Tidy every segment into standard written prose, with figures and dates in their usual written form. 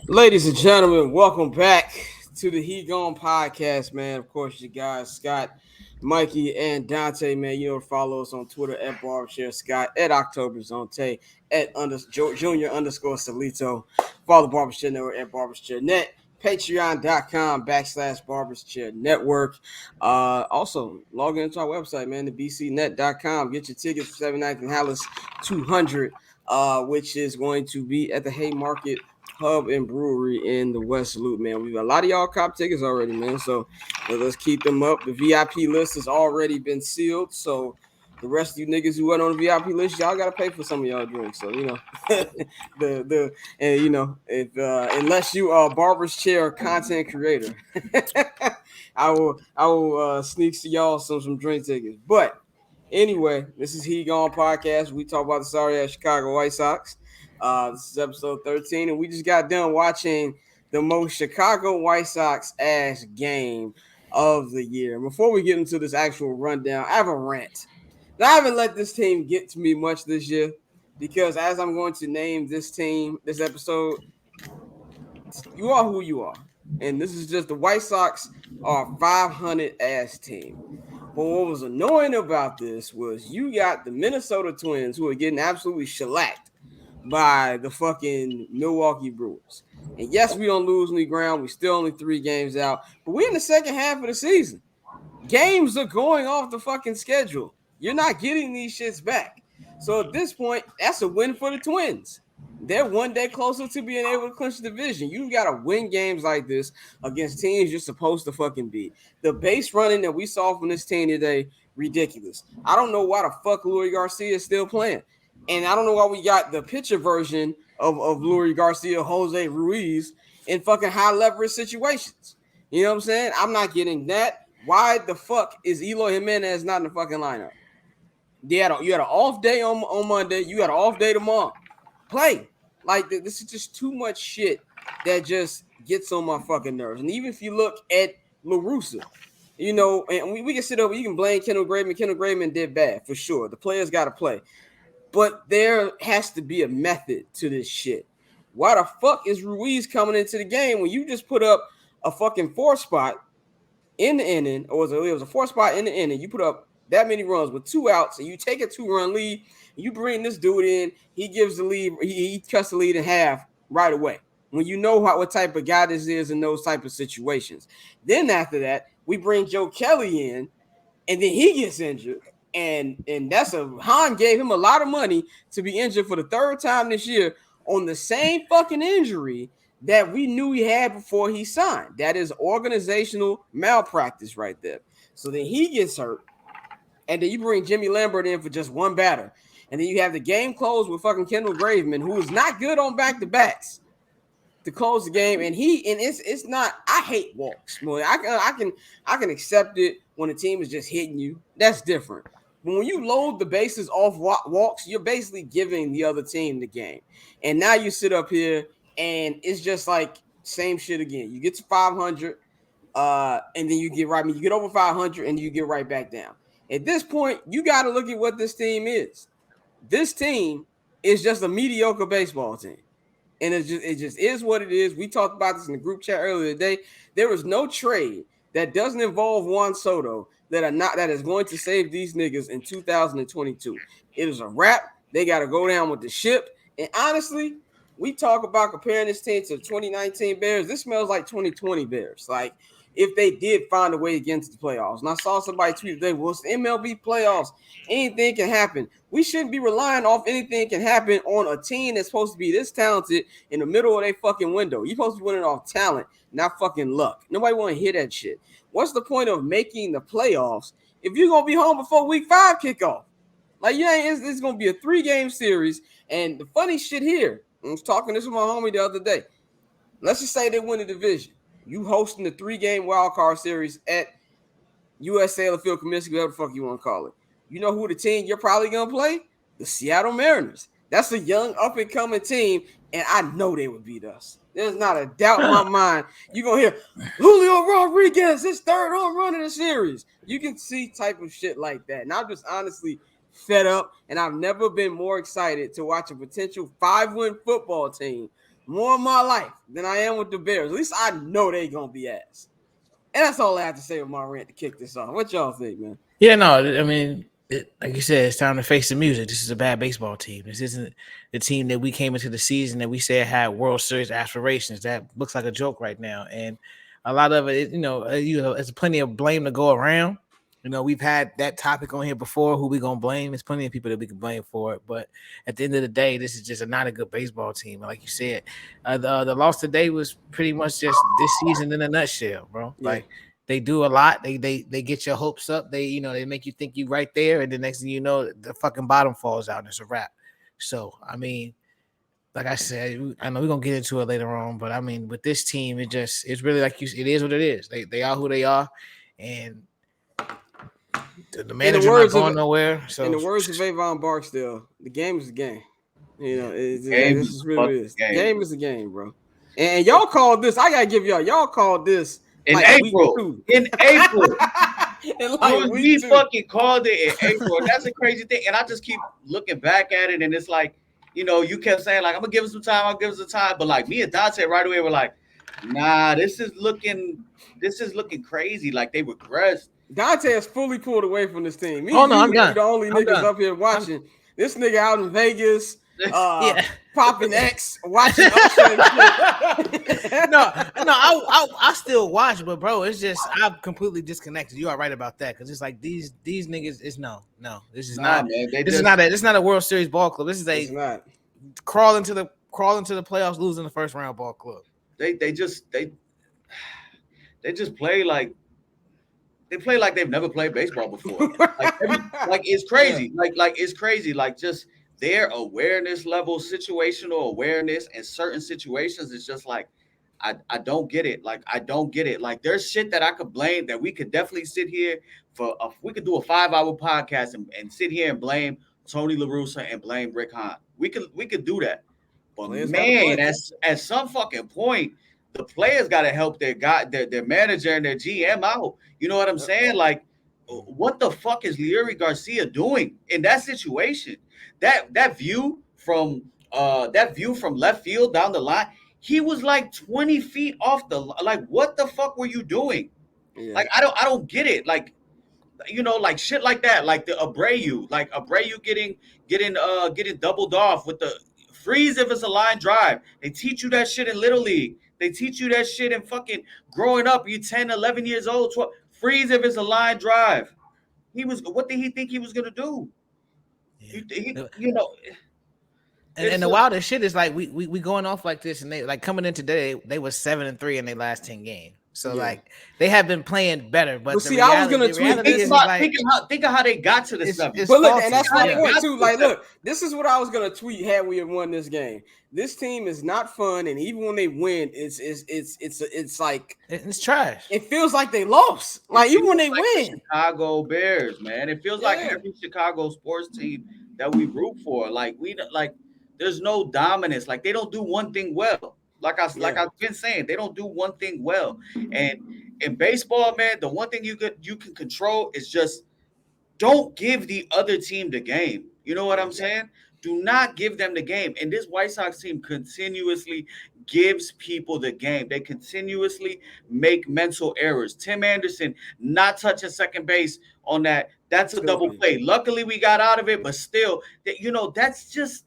Ladies and gentlemen, welcome back to the He Gone podcast, man. Of course, you guys, Scott, Mikey, and Dante, man. You know, follow us on Twitter at Barbershare Scott, at October Zonte, at Junior underscore Salito. Follow Barbershare Network at Barbershare Net. Patreon.com/ Barbershare Network. Also, log into our website, man, the bcnet.com. Get your tickets for 7 nights in Hallis 200, which is going to be at the Haymarket Pub and Brewery in the West Loop, man. We've got a lot of y'all cop tickets already, man. So let's keep them up. The VIP list has already been sealed. So the rest of you niggas who went on the VIP list, y'all gotta pay for some of y'all drinks. So the and if unless you are a barber's chair content creator, I will sneak to y'all some drink tickets. But anyway, this is He Gone podcast. We talk about the sorry ass Chicago White Sox. This is episode 13, and we just got done watching the most Chicago White Sox ass game of the year. Before we get into this actual rundown, I have a rant. Now, I haven't let this team get to me much this year because as I'm going to name this team, this episode, you are who you are. And this is just the White Sox are a 500 ass team. But what was annoying about this was you got the Minnesota Twins who are getting absolutely shellacked by the fucking Milwaukee Brewers. And yes, we don't lose any ground. We still only 3 games out. But we're in the second half of the season. Games are going off the fucking schedule. You're not getting these shits back. So at this point, that's a win for the Twins. They're one day closer to being able to clinch the division. You got to win games like this against teams you're supposed to fucking beat. The base running that we saw from this team today, ridiculous. I don't know why the fuck Luis Garcia is still playing. And I don't know why we got the pitcher version of Luis Garcia, Jose Ruiz, in fucking high leverage situations. You know what I'm saying? I'm not getting that. Why the fuck is Eloy Jimenez not in the fucking lineup? You had an off day on Monday. You got an off day tomorrow. Play. Like, this is just too much shit that just gets on my fucking nerves. And even if you look at LaRussa, and we can sit over, you can blame Kendall Graveman. Kendall Graveman did bad, for sure. The players got to play. But there has to be a method to this shit. Why the fuck is Ruiz coming into the game when you just put up a fucking 4 spot in the inning, or it was a 4 spot in the inning? You put up that many runs with 2 outs, and you take a 2-run lead, and you bring this dude in, he gives the lead, he cuts the lead in half right away. When you know what type of guy this is in those type of situations. Then after that, we bring Joe Kelly in, and then he gets injured. And that's Han gave him a lot of money to be injured for the 3rd time this year on the same fucking injury that we knew he had before he signed. That is organizational malpractice right there. So then he gets hurt, and then you bring Jimmy Lambert in for just 1 batter, and then you have the game closed with fucking Kendall Graveman, who is not good on back-to-backs, to close the game. And it's not. I hate walks. I can accept it when a team is just hitting you. That's different. But when you load the bases off walks, you're basically giving the other team the game. And now you sit up here, and it's just like same shit again. You get to 500, and then you get right. I mean, you get over 500, and you get right back down. At this point, you got to look at what this team is. This team is just a mediocre baseball team. And it just is what it is. We talked about this in the group chat earlier today. There is no trade that doesn't involve Juan Soto that is going to save these niggas in 2022. It is a wrap. They got to go down with the ship. And honestly, we talk about comparing this team to the 2019 Bears. This smells like 2020 Bears. Like, if they did find a way to get into the playoffs. And I saw somebody tweet today, well, it's the MLB playoffs. Anything can happen. We shouldn't be relying off anything can happen on a team that's supposed to be this talented in the middle of their fucking window. You're supposed to be winning off talent, not fucking luck. Nobody want to hear that shit. What's the point of making the playoffs if you're going to be home before week 5 kickoff? Like, it's going to be a 3-game series. And the funny shit here, I was talking this with my homie the other day. Let's just say they win the division. You hosting the 3-game wild card series at US Sailor Field, Comiskey, whatever the fuck you want to call it. You know who the team you're probably going to play? The Seattle Mariners. That's a young, up-and-coming team, and I know they would beat us. There's not a doubt in my mind. You're going to hear, Julio Rodriguez, his 3rd home run in the series. You can see type of shit like that. And I'm just honestly fed up, and I've never been more excited to watch a potential 5-win football team more in my life than I am with the Bears. At least I know they gonna be ass. And that's all I have to say with my rant to kick this off. What y'all think, man? Yeah, no, I mean, like you said, it's time to face the music. This is a bad baseball team. This isn't the team that we came into the season that we said had World Series aspirations. That looks like a joke right now, and a lot of it, there's plenty of blame to go around. We've had that topic on here before. Who we gonna blame? There's plenty of people that we can blame for it, but at the end of the day, this is just not a good baseball team. Like you said, the loss today was pretty much just this season in a nutshell, bro. Yeah. Like they do a lot. They get your hopes up. They make you think you right there, and the next thing you know, the fucking bottom falls out and it's a wrap. So I mean, like I said, I know we're gonna get into it later on, but I mean, with this team, it's really like it is what it is. They are who they are, and the manager not going nowhere. So in the words of Avon Barksdale, the game is the game. This is really what it is. Game. The game is the game, bro. And y'all called this. I gotta give y'all called this in like April. In April. Like we fucking called it in April. That's a crazy thing. And I just keep looking back at it, and it's like, you kept saying, like, I'm gonna give it some time, I'll give it some time. But like me and Dante right away were like, nah, this is looking crazy. Like they regressed. Dante has fully pulled away from this team. I'm done. The only niggas up here watching. This nigga out in Vegas, popping X, watching Usher and shit. No, I still watch, but bro, it's just I'm completely disconnected. You are right about that, because it's like these niggas is no. This is not. Man, this is not a World Series ball club. This is crawl into the playoffs, losing the first round ball club. They just play like. They play like they've never played baseball before. Like it's crazy. Like it's crazy. Like just their awareness level, situational awareness in certain situations is just like, I don't get it. Like I don't get it. Like there's shit that I could blame that we could definitely sit here we could do a 5-hour podcast and sit here and blame Tony La Russa and blame Rick Hahn. We could do that. But man, at some fucking point, the players got to help their manager and their GM out. You know what I'm saying? Like, what the fuck is Leury Garcia doing in that situation? That view from left field down the line, he was like 20 feet off the like. What the fuck were you doing? Yeah. Like, I don't get it. Like, like shit like that. Like the Abreu getting doubled off with the freeze if it's a line drive. They teach you that shit in Little League. They teach you that shit in fucking growing up. You 10, 11 years old, 12. Freeze if it's a line drive. What did he think he was going to do? Yeah. And the wildest shit is like we going off like this, and they like coming in today, they was 7-3 in their last 10 games. So like they have been playing better, but see, I was gonna tweet. Think of how they got to the seven. But look, and that's my point too. Like, look, this is what I was gonna tweet had we have won this game. This team is not fun, and even when they win, it's like it's trash. It feels like they lost. Like even when they win, Chicago Bears, man, it feels like every Chicago sports team that we root for. Like there's no dominance. Like they don't do one thing well. Like I've been saying, they don't do one thing well. And in baseball, man, the one thing you can control is just don't give the other team the game. You know what I'm saying? Do not give them the game. And this White Sox team continuously gives people the game. They continuously make mental errors. Tim Anderson not touching second base on that. That's a double play. Luckily, we got out of it, but still, that's just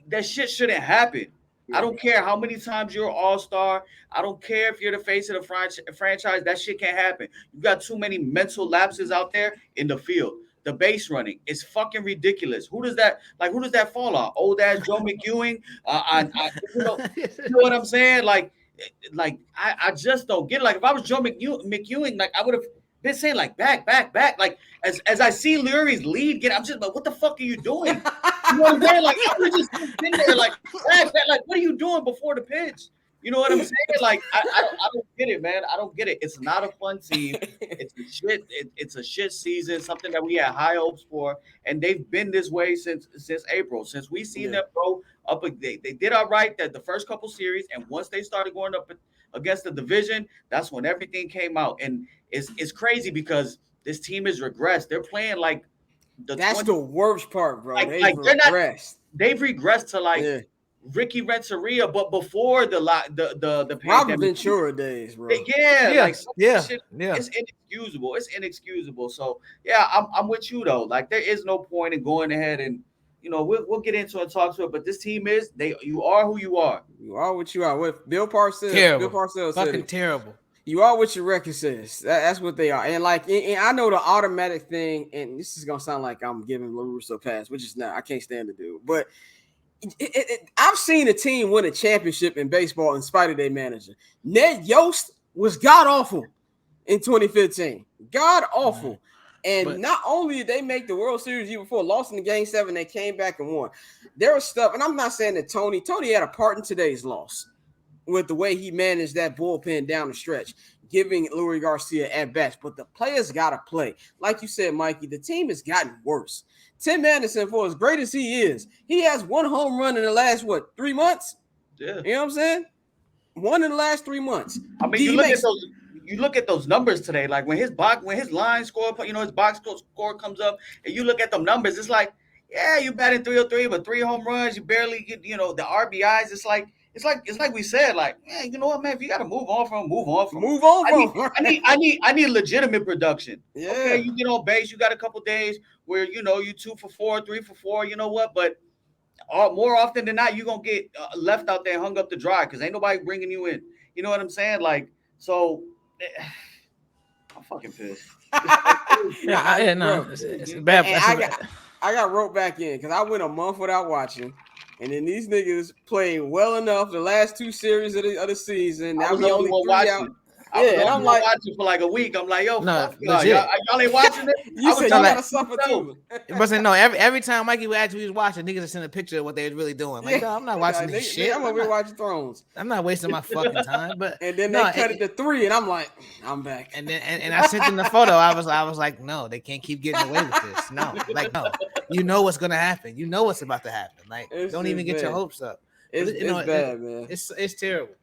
that shit shouldn't happen. I don't care how many times you're an all-star. I don't care if you're the face of the franchise. That shit can't happen. You got too many mental lapses out there in the field. The base running is fucking ridiculous. Who does that fall on? Old ass Joe McEwing? You know what I'm saying? Like I just don't get it. Like if I was Joe McEwing, like I would have been saying like back. Like as I see Leury's lead get, I'm just like, what the fuck are you doing? You know what I'm saying? Like I would just been there like back. Like what are you doing before the pitch? You know what I'm saying? Like I don't get it, man. I don't get it. It's not a fun team. It's a shit season. Something that we had high hopes for, and they've been this way since April. Since we seen them go up, they did all right that the first couple series, and once they started going up against the division, that's when everything came out. And it's crazy because this team has regressed. They're playing like the worst part, bro. They've regressed. They've regressed to like. Yeah. Ricky Renteria, but before the Robert pandemic. Ventura days, bro. Yeah, like some of this shit, yeah. it's inexcusable. It's inexcusable. So yeah, I'm with you though. Like there is no point in going ahead and we'll get into it and talk to it. But this team you are who you are. You are what you are. What Bill Parcells said Fucking it. terrible. You are what your record says. That's what they are. And like, and I know the automatic thing, and this is gonna sound like I'm giving LaRusso a pass, which is not. I can't stand the dude. But I've seen a team win a championship in baseball in spite of their manager. Ned Yost was god awful in 2015. God awful. And not only did they make the World Series year before, lost in the Game 7, they came back and won. There was stuff, and I'm not saying that Tony had a part in today's loss with the way he managed that bullpen down the stretch, giving Luis Garcia at bats. But the players got to play. Like you said, Mikey, the team has gotten worse. Tim Anderson, for as great as he is, he has one home run in the last, 3 months? Yeah. You know what I'm saying? One in the last 3 months. I mean, you look at those numbers today. Like when his line score, his box score comes up, and you look at them numbers, it's like, yeah, you batted 303, but 3 home runs, you barely get, the RBIs. It's like we said, like, man, you know what, man, if you got to move on from him. I need legitimate production. Yeah. Okay, you get on base, you got a couple days where you 2 for 4, 3 for 4. You know what, but more often than not, you're gonna get left out there, hung up to dry, because ain't nobody bringing you in. You know what I'm saying? Like, so I'm fucking pissed. It's bad. I got roped back in because I went a month without watching, and then these niggas played well enough the last 2 series of the season. Now we only 3 out. And I'm like watching for like a week. I'm like, yo, fuck y'all ain't watching it. You said you gotta suffer too. But say no, every time Mikey would actually was watching, niggas send a picture of what they was really doing. Like, no, I'm not watching this shit. I'm over here watching Thrones. I'm not wasting my fucking time. But and then they cut it to 3, and I'm like, I'm back. And then and I sent them the photo. I was like, no, they can't keep getting away with this. No, like no, you know what's gonna happen. You know what's about to happen. Like, don't even get your hopes up. It's bad, man. It's terrible.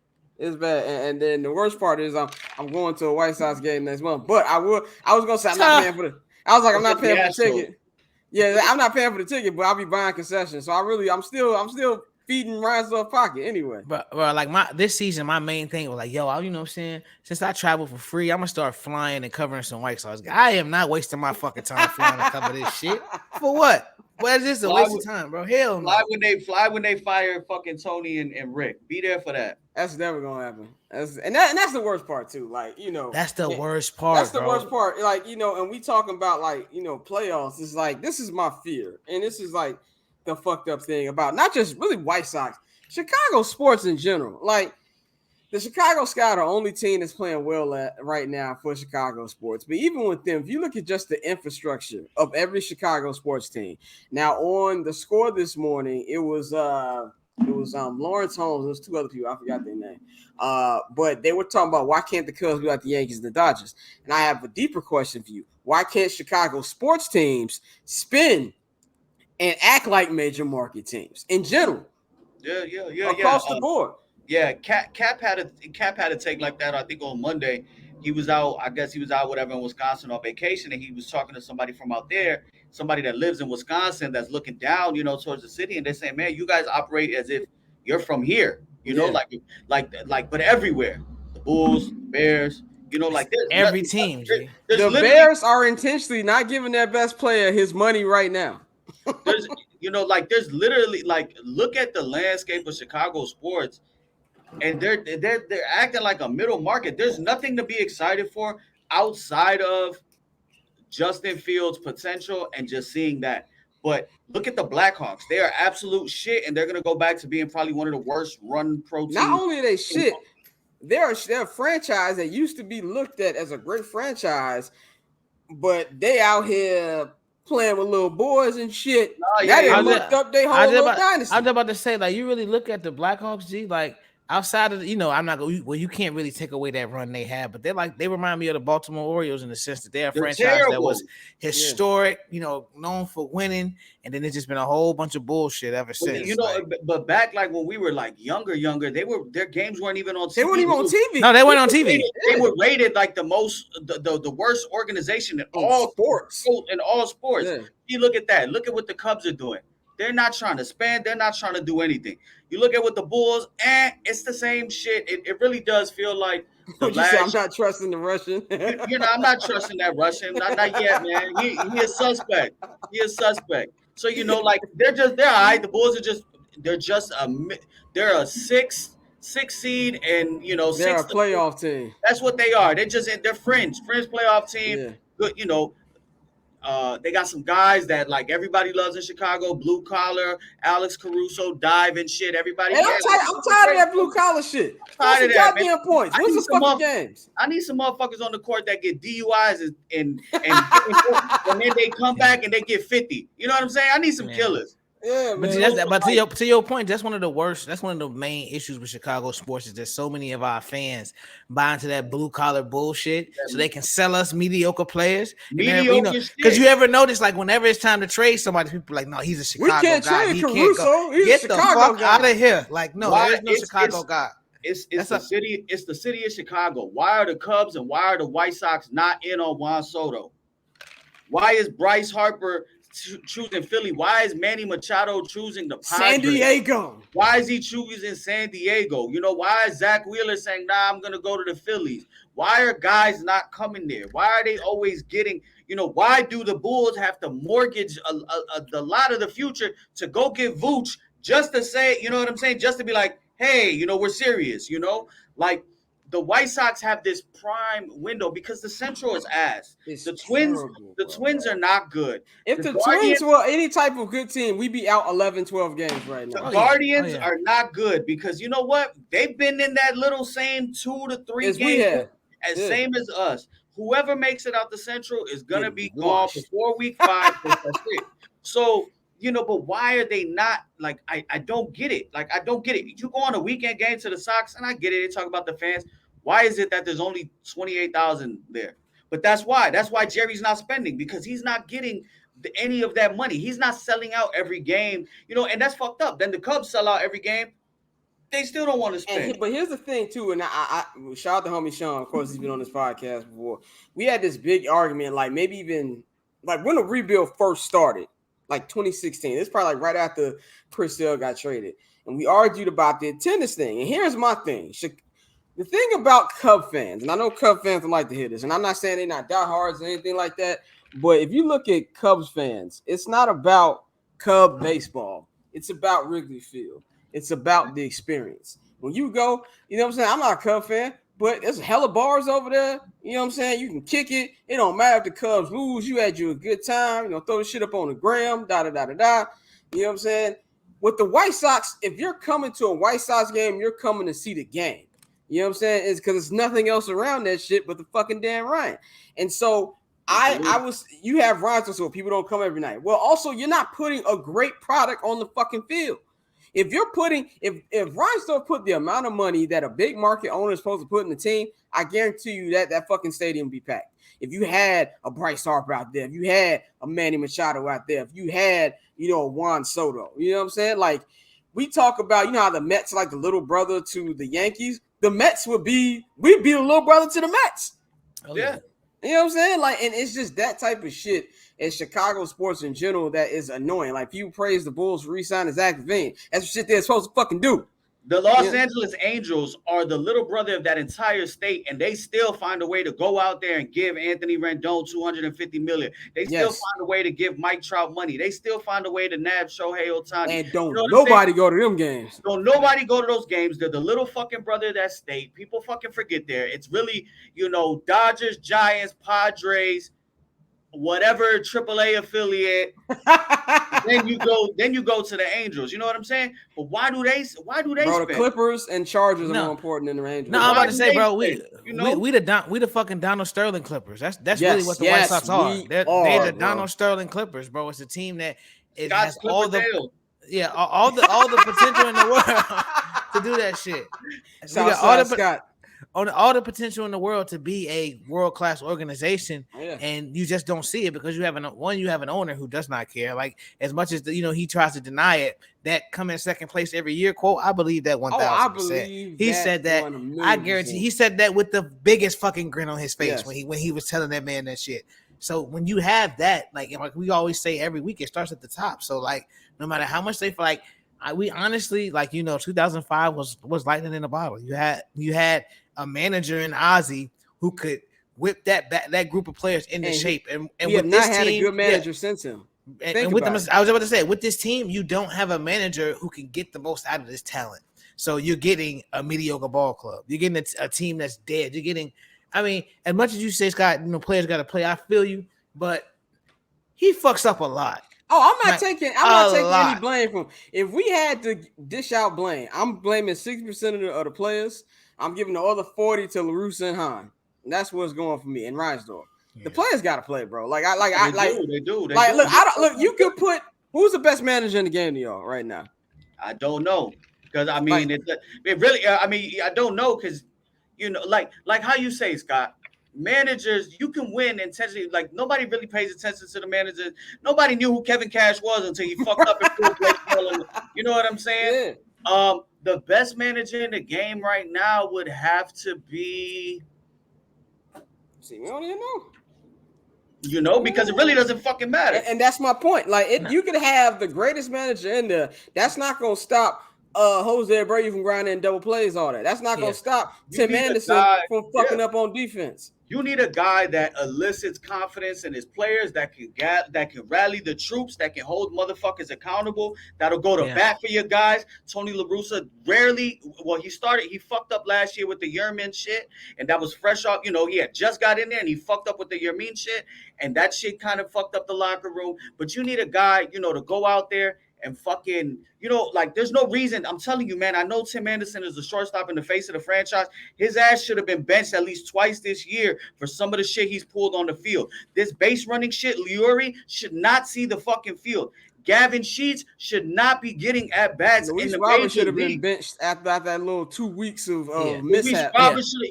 It's bad, and then the worst part is I'm going to a White Sox game next month. But I was gonna say I'm not paying for I'm not paying for the ticket. Yeah, I'm not paying for the ticket, but I'll be buying concessions. So I'm still feeding Ryan's off pocket anyway. But like this season, my main thing was like, yo, you know what I'm saying? Since I travel for free, I'm gonna start flying and covering some White Sox. I am not wasting my fucking time flying to cover this shit. For what? Well, it's just a waste of time, bro. Hell no. Fly when they fire fucking Tony and Rick. Be there for that. That's never gonna happen. That's the worst part too. Like, that's the worst part. That's the worst part. Like, and we talking about like, playoffs. It's like, this is my fear, and this is like the fucked up thing about not just really White Sox, Chicago sports in general. Like, the Chicago Sky are the only team that's playing well right now for Chicago sports. But even with them, if you look at just the infrastructure of every Chicago sports team. Now, on the score this morning, it was Lawrence Holmes. There was 2 other people. I forgot their name. But they were talking about why can't the Cubs be like the Yankees and the Dodgers? And I have a deeper question for you. Why can't Chicago sports teams spin and act like major market teams in general? Yeah. Across the board. Yeah, Cap had a take like that. I think on Monday, he was out. I guess he was out, whatever, in Wisconsin on vacation, and he was talking to somebody from out there, somebody that lives in Wisconsin that's looking down, towards the city, and they're saying, "Man, you guys operate as if you're from here, like, but everywhere. The Bulls, Bears, like every team. The Bears are intentionally not giving their best player his money right now. There's literally, like, look at the landscape of Chicago sports. And they're acting like a middle market. There's nothing to be excited for outside of Justin Fields' potential and just seeing that. But look at the Blackhawks. They are absolute shit, and they're going to go back to being probably one of the worst run pro teams. Not only are they shit, they're a franchise that used to be looked at as a great franchise, but they out here playing with little boys and shit. They looked up their whole little dynasty. I was about to say, like, you really look at the Blackhawks, G, like, outside of I'm not going. Well, you can't really take away that run they had, but they remind me of the Baltimore Orioles in the sense that they're a franchise terrible. That was historic, known for winning, and then it's just been a whole bunch of bullshit ever since. But back like when we were like younger, their games weren't even on TV. They weren't even on TV. No, they weren't on TV. They were rated like the worst organization in all sports. In all sports. Yeah. You look at that. Look at what the Cubs are doing. They're not trying to spend. They're not trying to do anything. You look at what the Bulls, it's the same shit. It really does feel like the What you say? I'm last. not trusting the Russian. I'm not trusting that Russian. Not yet, man. He is suspect. He is suspect. So like they're all right. The Bulls are they're a six seed, and They're a six. playoff team. That's what they are. They're fringe playoff team. Yeah. Good, they got some guys that like everybody loves in Chicago, blue collar, Alex Caruso, dive and shit. Everybody. Hey, I'm tired of that blue collar shit. Score some goddamn points. When's the fucking games? I need some motherfuckers on the court that get DUIs and then they come back and they get 50. You know what I'm saying? I need some killers. Yeah, but man. To your point, that's one of the worst. That's one of the main issues with Chicago sports is that so many of our fans buy into that blue collar bullshit so they can sell us mediocre players. Because you ever notice, like whenever it's time to trade somebody, people are like, no, he's a Chicago guy. We can't trade Caruso. Get the fuck out of here. Like, no, there's no Chicago guy. It's the city of Chicago. Why are the Cubs and why are the White Sox not in on Juan Soto? Why is Bryce Harper choosing Philly? Why is Manny Machado choosing the Padres? San Diego? Why is he choosing San Diego? Why is Zach Wheeler saying, nah, I'm going to go to the Phillies? Why are guys not coming there? Why are they always getting, why do the Bulls have to mortgage a lot of the future to go get Vooch just to say, you know what I'm saying? Just to be like, hey, we're serious, like the White Sox have this prime window because the Central is ass. The Twins are not good. If the Twins were any type of good team, we'd be out 11, 12 games right now. The Guardians are not good because you know what? They've been in that little same 2 to 3 games same as us. Whoever makes it out the Central is going to be gone before week 5. That's it. So, but why are they not like, I don't get it. Like, I don't get it. You go on a weekend game to the Sox and I get it. They talk about the fans. Why is it that there's only 28,000 there? But that's why Jerry's not spending because he's not getting any of that money. He's not selling out every game, and that's fucked up. Then the Cubs sell out every game. They still don't want to spend. But here's the thing too, and I shout out to homie Sean. Of course, he's been on this podcast before. We had this big argument, like maybe even like when the rebuild first started, like 2016. It's probably like right after Chris Sale got traded, and we argued about the attendance thing. And here's my thing. The thing about Cub fans, and I know Cub fans don't like to hear this, and I'm not saying they're not diehards or anything like that, but if you look at Cubs fans, it's not about Cub baseball. It's about Wrigley Field. It's about the experience. When you go, you know what I'm saying? I'm not a Cub fan, but there's hella bars over there. You know what I'm saying? You can kick it. It don't matter if the Cubs lose. You had you a good time. Throw the shit up on the gram, da-da-da-da-da. You know what I'm saying? With the White Sox, if you're coming to a White Sox game, you're coming to see the game. You know what I'm saying? It's because there's nothing else around that shit but the fucking damn Ryan. And so you have Ryan, so people don't come every night. Well, also, you're not putting a great product on the fucking field. If Ryan Stowe put the amount of money that a big market owner is supposed to put in the team, I guarantee you that fucking stadium would be packed. If you had a Bryce Harper out there, if you had a Manny Machado out there, if you had, a Juan Soto, you know what I'm saying? Like, we talk about, how the Mets are like the little brother to the Yankees. The Mets we'd be the little brother to the Mets. Oh, yeah. You know what I'm saying? Like, and it's just that type of shit in Chicago sports in general that is annoying. Like, people praise the Bulls for re-signing Zach Levine. That's the shit they're supposed to fucking do. The Los Angeles Angels are the little brother of that entire state, and they still find a way to go out there and give Anthony Rendon $250 million. They still find a way to give Mike Trout money. They still find a way to nab Shohei Ohtani. And don't nobody go to them games. Don't nobody go to those games. They're the little fucking brother of that state. People fucking forget there. It's really, Dodgers, Giants, Padres, whatever AAA affiliate. then you go to the Angels. You know what I'm saying? But why do they bro, the Clippers and Chargers are more important than the Angels. No, I'm about to say, bro, we the fucking Donald Sterling Clippers. That's really what the White Sox are. They're the Donald Sterling Clippers, bro. It's a team that has all the potential in the world to do that shit. All the potential in the world to be a world-class organization, and you just don't see it because you have an owner who does not care. Like, as much as he tries to deny it, that come in second place every year quote, I believe that 1,000%. He said that. I guarantee he said that with the biggest fucking grin on his face when he was telling that man that shit. So when you have that, like we always say every week, it starts at the top. So like no matter how much they feel like, we honestly, like, 2005 was lightning in a bottle. You had a manager in Ozzy who could whip that group of players into shape, and we have with not this had a team, good manager since him. and with them, I was about to say, with this team, you don't have a manager who can get the most out of this talent. So you're getting a mediocre ball club. You're getting a team that's dead. You're getting, I mean, as much as you say Scott, players got to play. I feel you, but he fucks up a lot. Oh, I'm not taking any blame from. If we had to dish out blame, I'm blaming 60% of the players. I'm giving the other 40 to LaRussa and Hahn. And that's what's going for me. And Reinsdorf. Yeah. The players got to play, bro. They do. Look. You could put who's the best manager in the game to y'all right now? I don't know, because I mean, it really. I mean, I don't know, because like how you say, Scott. Managers, you can win intentionally. Like, nobody really pays attention to the managers. Nobody knew who Kevin Cash was until he fucked up and threw baseball. You know what I'm saying? Yeah. The best manager in the game right now would have to be. See, we don't even know. Because it really doesn't fucking matter. And that's my point. Like, you could have the greatest manager in there. That's not gonna stop Jose Abreu from grinding in double plays, all that. That's not gonna stop Tim Anderson from fucking up on defense. You need a guy that elicits confidence in his players, that can rally the troops, that can hold motherfuckers accountable, that'll go to bat for your guys. Tony La Russa rarely. Well, he fucked up last year with the Yermin shit, and that was fresh off. He had just got in there and he fucked up with the Yermin shit, and that shit kind of fucked up the locker room. But you need a guy, to go out there and fucking, there's no reason. I'm telling you, man, I know Tim Anderson is the shortstop in the face of the franchise. His ass should have been benched at least twice this year for some of the shit he's pulled on the field. This base running shit, Liuri should not see the fucking field. Gavin Sheets should not be getting at bats in the Roberts should have been benched after that little 2 weeks of mishap.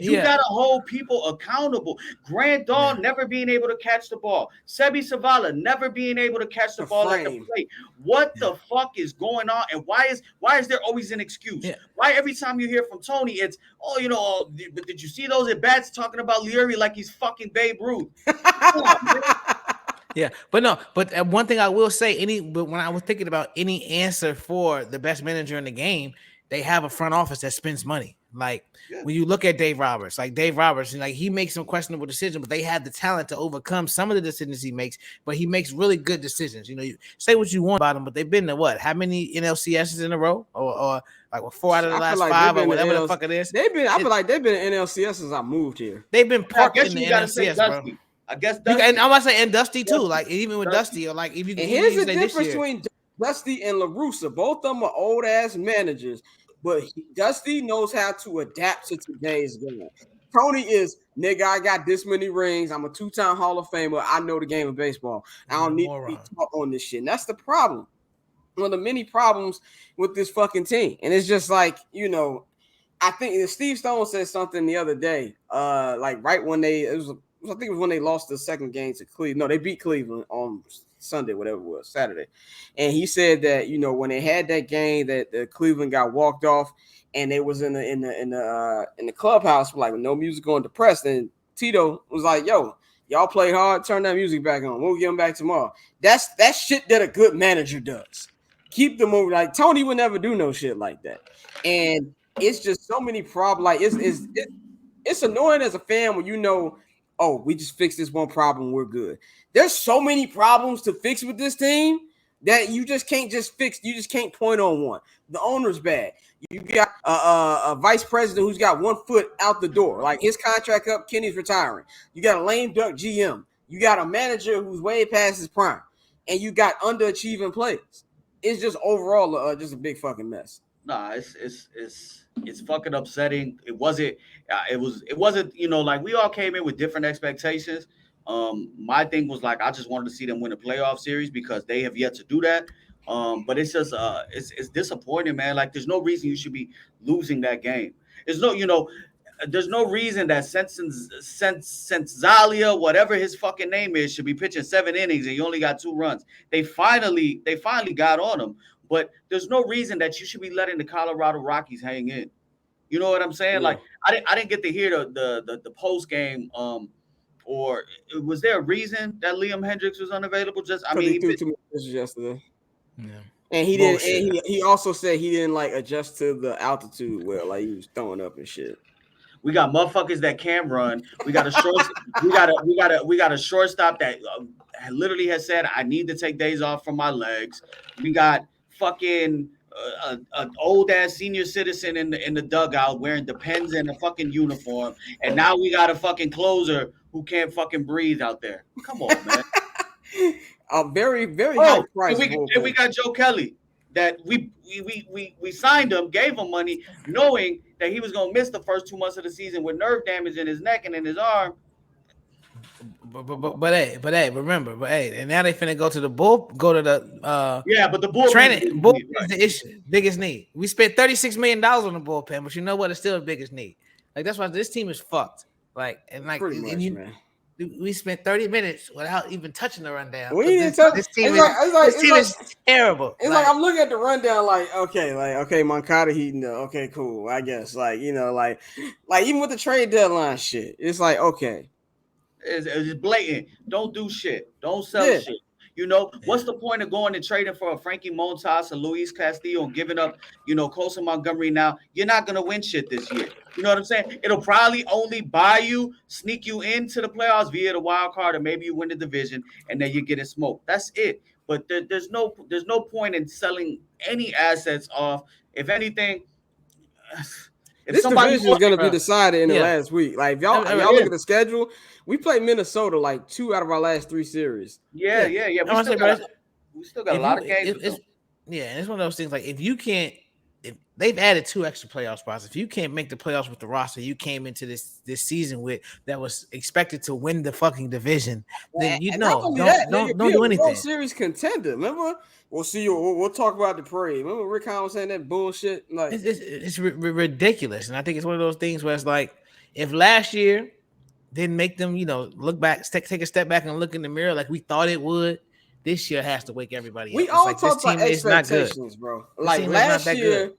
You gotta hold people accountable. Grant Dahl never being able to catch the ball. Sebi Savala never being able to catch the ball at the plate. What the fuck is going on? And why is there always an excuse? Yeah. Why every time you hear from Tony, it's but did you see those at bats talking about Liuri like he's fucking Babe Ruth? Yeah, but one thing I will say, when I was thinking about any answer for the best manager in the game, they have a front office that spends money. Like, when you look at Dave Roberts, he makes some questionable decisions, but they have the talent to overcome some of the decisions he makes. But he makes really good decisions. You say what you want about him, but they've been to how many NLCSs in a row, or like 4 out of the last 5, or whatever the fuck it is. I feel like they've been in NLCS since I moved here. They've been parked in the NLCS, bro. I guess Dusty. And I'm about to say, and Dusty too. Like, even with Dusty, or like if you. And here's the difference between Dusty and La Russa. Both of them are old ass managers, but Dusty knows how to adapt to today's game. Tony is, nigga, I got this many rings. I'm a 2-time Hall of Famer. I know the game of baseball. I don't need to be taught on this shit. And that's the problem. One of the many problems with this fucking team. And it's just like, I think Steve Stone said something the other day, right when I think it was when they lost the second game to Cleveland. No, they beat Cleveland on Sunday, whatever it was, Saturday. And he said that, when they had that game that Cleveland got walked off, and they was in the clubhouse, like, with no music on, depressed. And Tito was like, "Yo, y'all played hard. Turn that music back on. We'll get them back tomorrow." That's shit that a good manager does. Keep them over. Like, Tony would never do no shit like that. And it's just so many problems. Like, it's annoying as a fan when oh, we just fixed this one problem, we're good. There's so many problems to fix with this team that you just can't fix. You just can't point on one. The owner's bad. You got a vice president who's got 1 foot out the door. Like, his contract up, Kenny's retiring. You got a lame duck GM. You got a manager who's way past his prime. And you got underachieving players. It's just overall just a big fucking mess. Nah, it's fucking upsetting. It wasn't, like, we all came in with different expectations. My thing was, like, I just wanted to see them win a playoff series because they have yet to do that. But it's just, it's disappointing, man. Like, there's no reason you should be losing that game. There's no reason that Senzalia, whatever his fucking name is, should be pitching 7 innings and you only got 2 runs. They finally got on him. But there's no reason that you should be letting the Colorado Rockies hang in. You know what I'm saying? Yeah. Like, I didn't get to hear the post game or was there a reason that Liam Hendricks was unavailable? Just I Because mean, he threw too many pitches yesterday. Yeah. And he didn't. Bullshit. And he also said he didn't like adjust to the altitude well. Like he was throwing up and shit. we got motherfuckers that can run. We got a short. we got a shortstop that literally has said, "I need to take days off from my legs." We got fucking an old ass senior citizen in the dugout wearing Depends and a fucking uniform, and now we got a fucking closer who can't fucking breathe out there. Come on, man. A very, very high Oh, price and we bullpen. got Joe Kelly that we signed him, gave him money, knowing that he was gonna miss the first 2 months of the season with nerve damage in his neck and in his arm. But hey, remember, and now they finna go to the the Yeah, but the bullpen training. Bullpen is right. the issue, biggest need. We spent $36 million on the bullpen, but you know what? It's still the biggest need. Like that's why this team is fucked. Like and like Pretty much, man. we spent 30 minutes without even touching the rundown. We didn't touch. This team is terrible. It's like I'm looking at the rundown, like okay, Moncada heating up. Okay, cool. I guess like even with the trade deadline shit, it's like okay. It's blatant. Don't do shit. Don't sell shit. You know, what's the point of going and trading for a Frankie Montas, a Luis Castillo, and giving up, Colson Montgomery now? You're not going to win shit this year. You know what I'm saying? It'll probably only sneak you into the playoffs via the wild card, or maybe you win the division, and then you're getting smoked. That's it. But there's no point in selling any assets off. If anything, this division is going to be decided in the last week. Like, if y'all look at the schedule, we played Minnesota like 2 out of our last 3 series. Yeah. We still got a lot of games. And it's one of those things like if they've added 2 extra playoff spots. If you can't make the playoffs with the roster you came into this season with that was expected to win the fucking division, then don't do anything. World Series contender. Remember? We'll see you. We'll talk about the parade. Remember Rick Hahn was saying that bullshit? Like it's ridiculous, and I think it's one of those things where it's like if last year didn't make them, look back, take a step back and look in the mirror like we thought it would. This year has to wake everybody up. We all talk about expectations, bro. Like last year,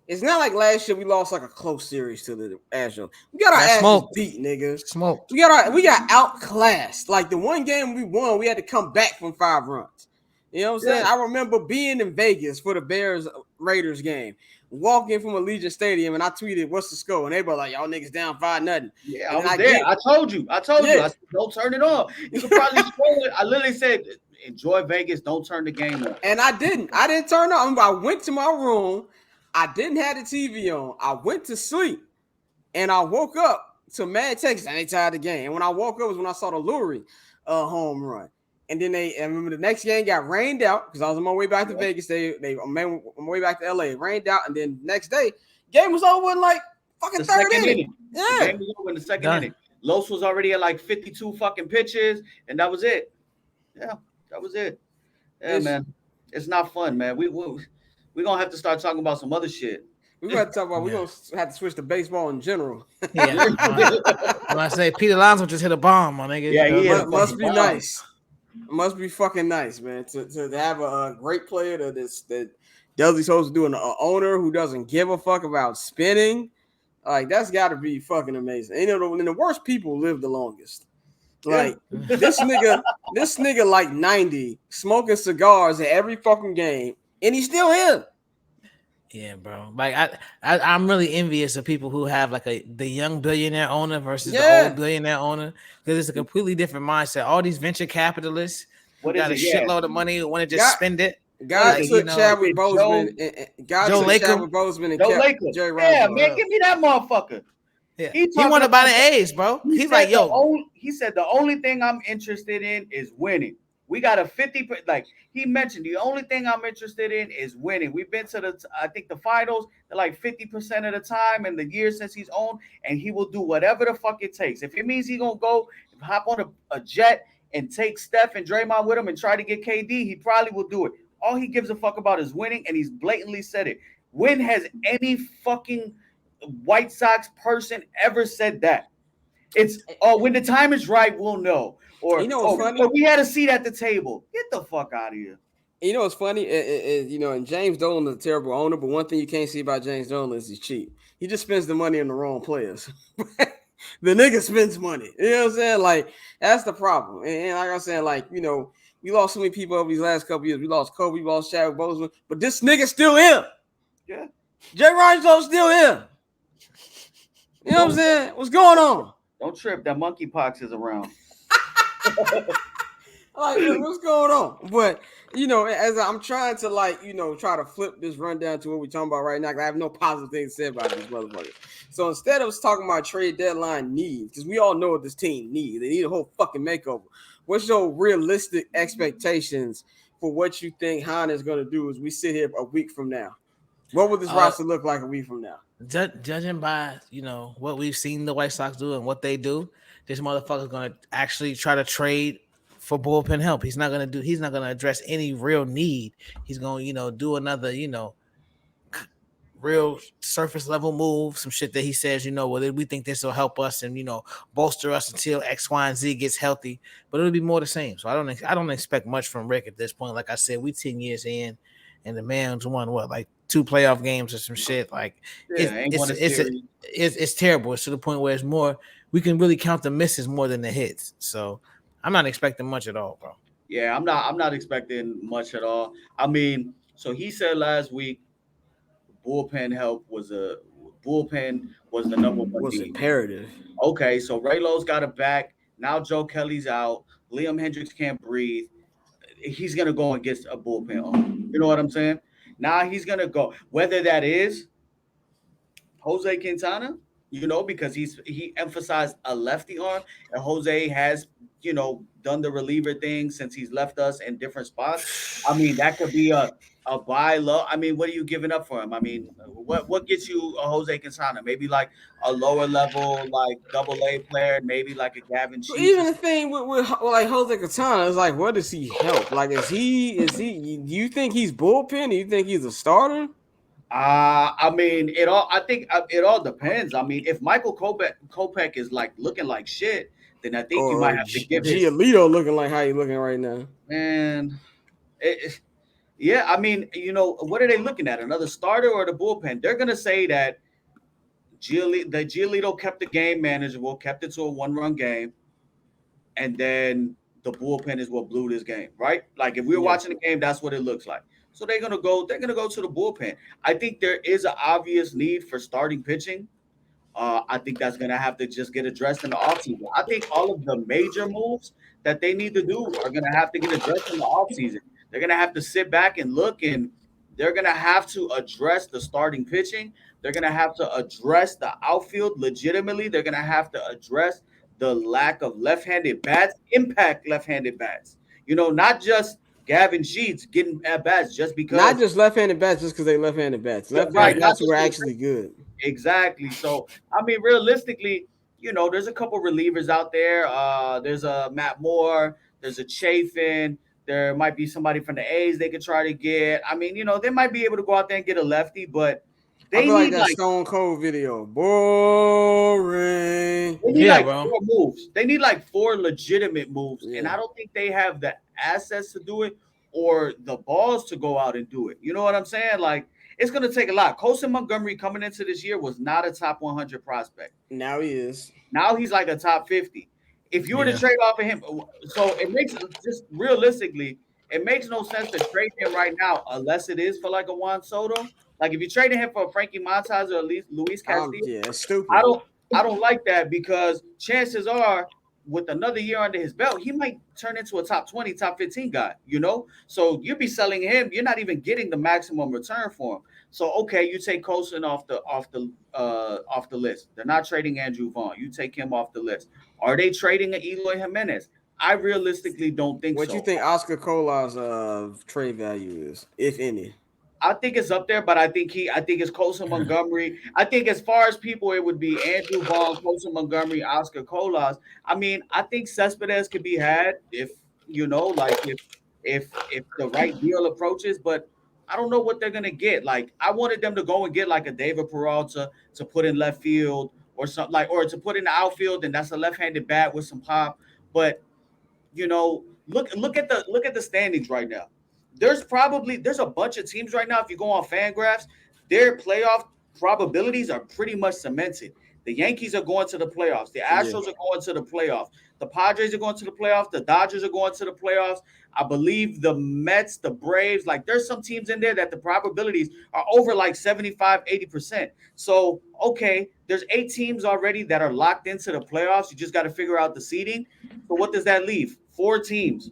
it's not like last year we lost like a close series to the Astros. We got our asses beat, niggas. Smoked. We got outclassed. Like the one game we won, we had to come back from 5 runs. You know what I'm saying? I remember being in Vegas for the Bears Raiders game, walking from Allegiant Stadium, and I tweeted, "What's the score?" And they were like, "Y'all niggas down 5-0." Yeah, I was there. I told you. I said, don't turn it off. You could probably scroll it. I literally said, enjoy Vegas. Don't turn the game on. And I didn't turn it on. I went to my room. I didn't have the TV on. I went to sleep, and I woke up to mad text. I ain't tired of the game. And when I woke up was when I saw the Lurie home run. And then I remember the next game got rained out because I was on my way back to Vegas. On my way back to LA. It rained out, and then the next day, game was over in like fucking third inning. Yeah, the game was over in the second inning. Los was already at like 52 fucking pitches, and that was it. Yeah, that was it. Yeah, man, it's not fun, man. We're gonna have to start talking about some other shit. We're gonna talk about. We're gonna have to switch to baseball in general. Yeah, when I say Pete Alonso just hit a bomb, my nigga. Yeah, must be nice. It must be fucking nice, man, to have a great player that does he's supposed to do, an owner who doesn't give a fuck about spinning. Like that's got to be fucking amazing. And, and the worst people live the longest. Like this nigga like 90, smoking cigars at every fucking game, and he's still here. Yeah, bro. Like I'm really envious of people who have like the young billionaire owner versus the old billionaire owner because it's a completely different mindset. All these venture capitalists who got a shitload of money want to just spend it. God took Chadwick Boseman and kept Jerry Reinsdorf. Yeah, man, give me that motherfucker. Yeah. He want to buy the A's, bro. He's like, he said the only thing I'm interested in is winning. We got a 50, like he mentioned, the only thing I'm interested in is winning. We've been to the finals like 50% of the time in the years since he's owned, and he will do whatever the fuck it takes. If it means he's going to go hop on a jet and take Steph and Draymond with him and try to get KD, he probably will do it. All he gives a fuck about is winning, and he's blatantly said it. When has any fucking White Sox person ever said that? It's, when the time is right, we'll know. Or, funny? We had a seat at the table. Get the fuck out of here. You know what's funny? And James Dolan is a terrible owner, but one thing you can't see about James Dolan is he's cheap. He just spends the money on the wrong players. The nigga spends money. You know what I'm saying? Like that's the problem. And like I said, like we lost so many people over these last couple years. We lost Kobe, we lost Chadwick Boseman, but this nigga still here. Yeah. Jay Rogers still here. You know what I'm Don't saying? What's going on? don't trip. That monkeypox is around. Like, what's going on? But as I'm trying to try to flip this rundown to what we're talking about right now, 'cause I have no positive things to say about these motherfuckers. So instead of us talking about trade deadline needs, because we all know what this team needs, they need a whole fucking makeover. What's your realistic expectations for what you think Han is going to do as we sit here a week from now? What would this roster look like a week from now? Judging by what we've seen the White Sox do and what they do, this motherfucker's gonna actually try to trade for bullpen help. He's not gonna address any real need. He's gonna do another real surface level move, some shit that he says, well, we think this will help us and bolster us until X, Y, and Z gets healthy. But it'll be more the same. So I don't expect much from Rick at this point. Like I said, we 10 years in, and the man's won like 2 playoff games or some shit. Like it's terrible. It's to the point where it's more we can really count the misses more than the hits. So I'm not expecting much at all, bro. Yeah, I'm not expecting much at all. I mean, so he said last week bullpen was the number one Was need. imperative. Okay, so Raylo's got it back. Now Joe Kelly's out. Liam Hendricks can't breathe. He's gonna go and get a bullpen on. You know what I'm saying? Now he's gonna go. Whether that is Jose Quintana, because he emphasized a lefty arm, and Jose has, done the reliever thing since he's left us in different spots. I mean, that could be a buy low. I mean, what are you giving up for him? I mean, what gets you a Jose Quintana? Maybe like a lower level, like double-A player, maybe like a Gavin So Sheets. even the thing with like Jose Catana is like, what does he help? Like, is he? Do you think he's bullpen? Do you think he's a starter? I mean, I think it all depends. I mean, if Michael Kopech is like looking like shit, then I think you Or might have to give his Giolito looking like how he looking right now? man. Yeah, I mean, what are they looking at? Another starter or the bullpen? They're gonna say that Giolito kept the game manageable, kept it to a one-run game, and then the bullpen is what blew this game, right? Like if we were Yeah. watching the game, that's what it looks like. So they're gonna go to the bullpen. I think there is an obvious need for starting pitching. I think that's going to have to just get addressed in the offseason. I think all of the major moves that they need to do are going to have to get addressed in the offseason. They're going to have to sit back and look, and they're going to have to address the starting pitching. They're going to have to address the outfield legitimately. They're going to have to address the lack of left-handed bats, impact left-handed bats. Not just Gavin Sheets getting at bats just Not because. just left-handed bats, just because they left-handed bats. Left-handed Right, not bats just were actually good. exactly. So, I mean, realistically, there's a couple relievers out there. There's a Matt Moore. There's a Chafin. There might be somebody from the A's they could try to get. I mean, they might be able to go out there and get a lefty, but I they feel like need that like Stone Cold video. Boring. they need Yeah, like bro. 4 moves. They need like 4 legitimate moves, and Yeah. I don't think they have the assets to do it or the balls to go out and do it. You know what I'm saying? Like it's going to take a lot. Colson Montgomery coming into this year was not a top 100 prospect. Now he is. Now he's like a top 50. If you were to Yeah. trade off of him, so it makes just realistically, it makes no sense to trade him right now unless it is for like a Juan Soto. Like if you traded him for Frankie Montas or at least Luis Castillo, Yeah, it's I stupid. don't I don't like that because chances are with another year under his belt, he might turn into a top 20, top 15 guy. So you'd be selling him, you're not even getting the maximum return for him. So okay, you take Colson off the list. They're not trading Andrew Vaughn. You take him off the list. Are they trading Eloy Jimenez? I realistically don't think What you so. think Oscar Cola's trade value is, if any? I think it's up there, but I think it's Colson Montgomery. I think as far as people, it would be Andrew Vaughn, Colson Montgomery, Oscar Colas. I mean, I think Cespedes could be had if like if the right deal approaches, but I don't know what they're gonna get. Like I wanted them to go and get like a David Peralta to put in left field or something like, or to put in the outfield, and that's a left-handed bat with some pop. But look at the standings right now. There's a bunch of teams right now. If you go on Fangraphs, their playoff probabilities are pretty much cemented. The Yankees are going to the playoffs. The Astros are going to the playoffs. The Padres are going to the playoffs. The Dodgers are going to the playoffs. I believe the Mets, the Braves, like there's some teams in there that the probabilities are over like 75, 80%. So, okay, there's 8 teams already that are locked into the playoffs. You just got to figure out the seeding. So what does that leave? 4 teams.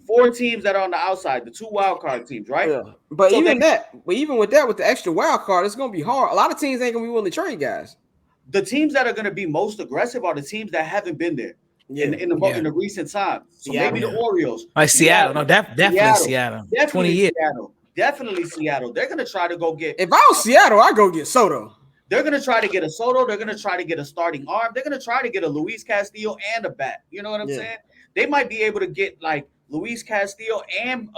4 teams that are on the outside, the 2 wild card teams, right? Yeah, but So even with that, with the extra wild card, it's gonna be hard. A lot of teams ain't gonna be willing to trade guys. the teams that are going to be most aggressive are the teams that haven't been there Yeah, in the recent time. So maybe the Orioles, like Seattle. No, definitely Seattle. 20 years. Definitely Seattle. They're going to try to go get. If I was Seattle, I'd go get Soto. They're going to try to get a Soto. They're going to try to get a starting arm. They're going to try to get a Luis Castillo and a bat. You know what I'm saying? They might be able to get like Luis Castillo and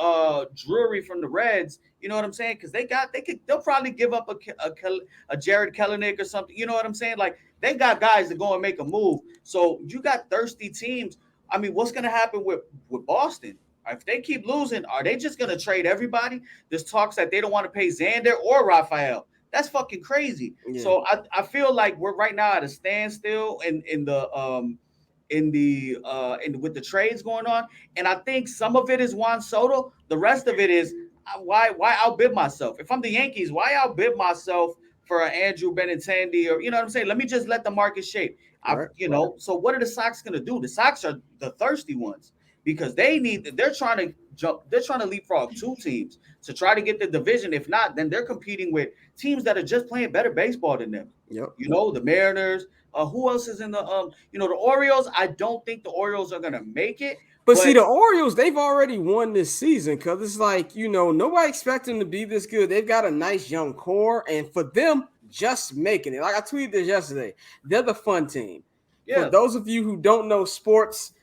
Drury from the Reds. You know what I'm saying? Because they'll probably give up a Jared Kelenic or something. You know what I'm saying? Like they got guys to go and make a move. So you got thirsty teams. I mean, what's going to happen with Boston? If they keep losing, are they just going to trade everybody? There's talks that they don't want to pay Xander or Rafael. That's fucking crazy. Yeah. So I feel like we're right now at a standstill with the trades going on, and I think some of it is Juan Soto. The rest of it is why outbid myself? If I'm the Yankees, why outbid myself for Andrew Benintendi or you know what I'm saying? Let me just let the market shape. So what are the Sox going to do? The Sox are the thirsty ones because they're trying to leapfrog 2 teams to try to get the division. If not, then they're competing with teams that are just playing better baseball than them. The Mariners. Who else is in the the Orioles? I don't think the Orioles are gonna make it. But see, the Orioles, they've already won this season because it's like, nobody expects them to be this good. They've got a nice young core, and for them just making it, like I tweeted this yesterday, they're the fun team. Yeah. For those of you who don't know sports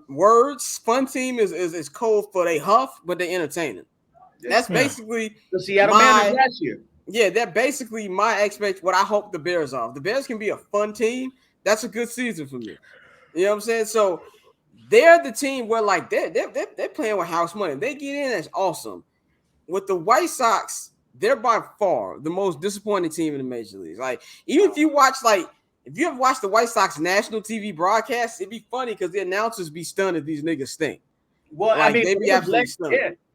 words, fun team is code for they huff, but they entertaining. That's basically the Seattle Mariners last year. Yeah, they're basically what I hope the Bears are. If the Bears can be a fun team, that's a good season for me. You know what I'm saying? So they're the team where like they're playing with house money. If they get in, that's awesome. With the White Sox, they're by far the most disappointing team in the major leagues. Like, even if you ever watch the White Sox national TV broadcast, it'd be funny because the announcers be stunned if these niggas stink. Well, like, I mean,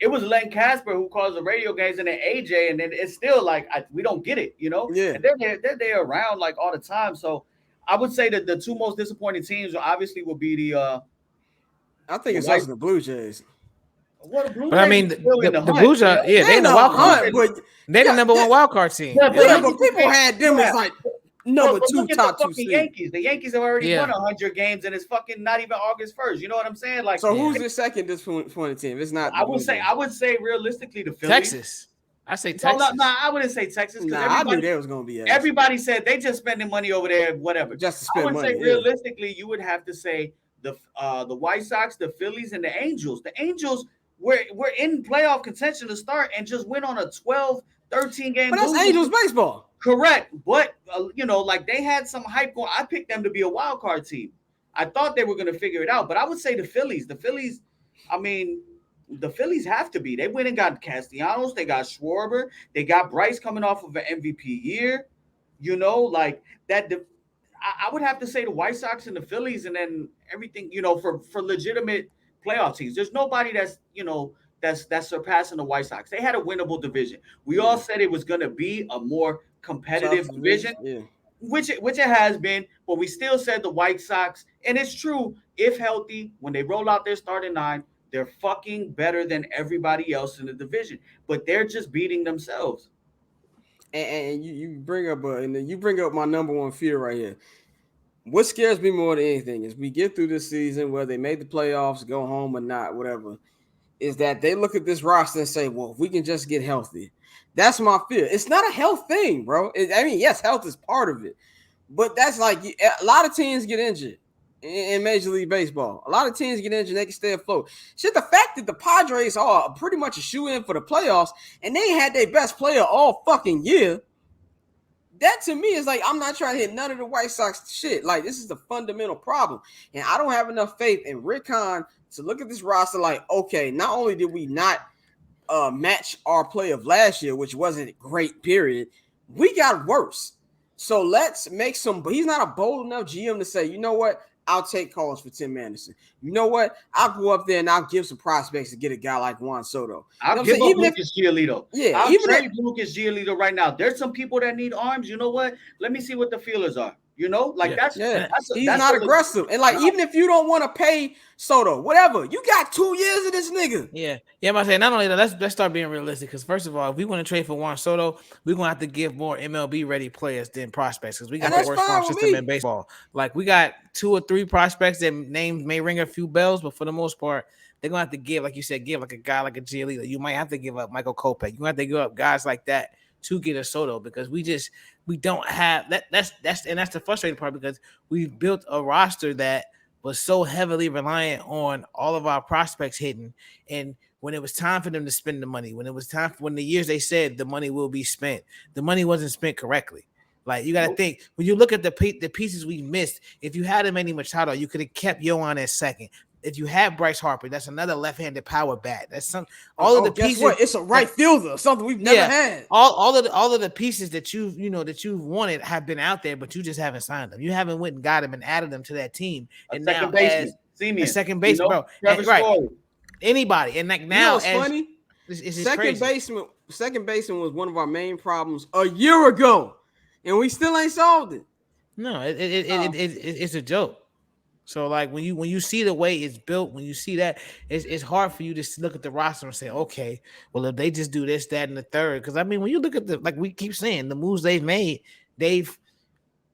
it was Len Casper who calls the radio games and then AJ, and then it's still like we don't get it, Yeah, and they're there around like all the time. So I would say that the 2 most disappointing teams obviously would be the. I think it's also the Blue Jays. Well, the Blue Jays, but I mean, the Blue Jays, they're in the wild card, but they're the number 1 wild card team. But people had them as like number 2 top 2 seed. Yankees. The Yankees have already won 100 games, and it's fucking not even August 1st. You know what I'm saying? Like, so who's the second disappointing team? It's not. I would say realistically the Phillies. Texas. I say Texas. No, I wouldn't say Texas because I knew there was going to be. Everybody said they just spending money over there, whatever. Just to spend money. I would say realistically, you would have to say the White Sox, the Phillies, and the Angels. The Angels were in playoff contention to start and just went on a 12-13 game. But that's Angels baseball. Correct, but like they had some hype going. I picked them to be a wild card team. I thought they were going to figure it out, but I would say the Phillies. The Phillies, I mean, the Phillies have to be. They went and got Castellanos. They got Schwarber. They got Bryce coming off of an MVP year. Like that. I would have to say the White Sox and the Phillies, and then everything. For legitimate playoff teams. There's nobody that's surpassing the White Sox. They had a winnable division. We all said it was going to be a more competitive division, which it has been, but we still said the White Sox, and it's true, if healthy, when they roll out their starting 9, they're fucking better than everybody else in the division, but they're just beating themselves. And you bring up my number 1 fear right here. What scares me more than anything is we get through this season where they made the playoffs, go home or not, whatever, is that they look at this roster and say, well, if we can just get healthy. That's my fear. It's not a health thing, bro. Yes, health is part of it. But that's like a lot of teams get injured in Major League Baseball. A lot of teams get injured, they can stay afloat. Shit, the fact that the Padres are pretty much a shoe-in for the playoffs and they had their best player all fucking year, that to me is like, I'm not trying to hit none of the White Sox shit. Like, this is the fundamental problem. And I don't have enough faith in Rick Hahn to look at this roster like, okay, not only did we not match our play of last year, which wasn't great, period, We got worse. So let's make some. But he's not a bold enough GM to say, you know what? I'll take calls for Tim Anderson. You know what? I'll go up there and I'll give some prospects to get a guy like Juan Soto. You know I'll what I'm give saying? up Even if, Lucas Giolito. yeah, I'll even if, trade Lucas Giolito right now. There's some people that need arms. You know what? Let me see what the feelers are. You know, like Yeah. that's yeah, that's a, he's that's not a aggressive. And like, no. even if you don't want to pay Soto, whatever, you got 2 years of this nigga. Yeah, I'm saying not only that, let's start being realistic. Because first of all, if we want to trade for Juan Soto, we're gonna have to give more MLB ready players than prospects. Because we And got the that's worst fine farm with system in me. baseball. Like we got 2 or 3 prospects that names may ring a few bells, but for the most part, they're gonna have to give, like you said, give like a guy like a Giolito. You might have to give up Michael Kopech. You have to give up guys like that to get a Soto because we don't have that. That's the frustrating part because we've built a roster that was so heavily reliant on all of our prospects hitting. And when it was time for them to spend the money, when the years they said the money will be spent, the money wasn't spent correctly. Like you got to think when you look at the pieces we missed. If you had Manny Machado, you could have kept Yohan at second. If you had Bryce Harper, that's another left-handed power bat. That's some all of the Guess pieces. what? It's a right fielder, something we've never had. All of the pieces that you've wanted have been out there, but you just haven't signed them. You haven't went and got them and added them to that team. And now as a second base, bro, Trevor right? Story. Anybody, and like now, what's funny? It's Second crazy. baseman was one of our main problems a year ago, and we still ain't solved it. No, it's a joke. So like when you see the way it's built, when you see that, it's hard for you to look at the roster and say, okay, well if they just do this, that, and the third. Because I mean, when you look at like we keep saying, the moves they've made, they've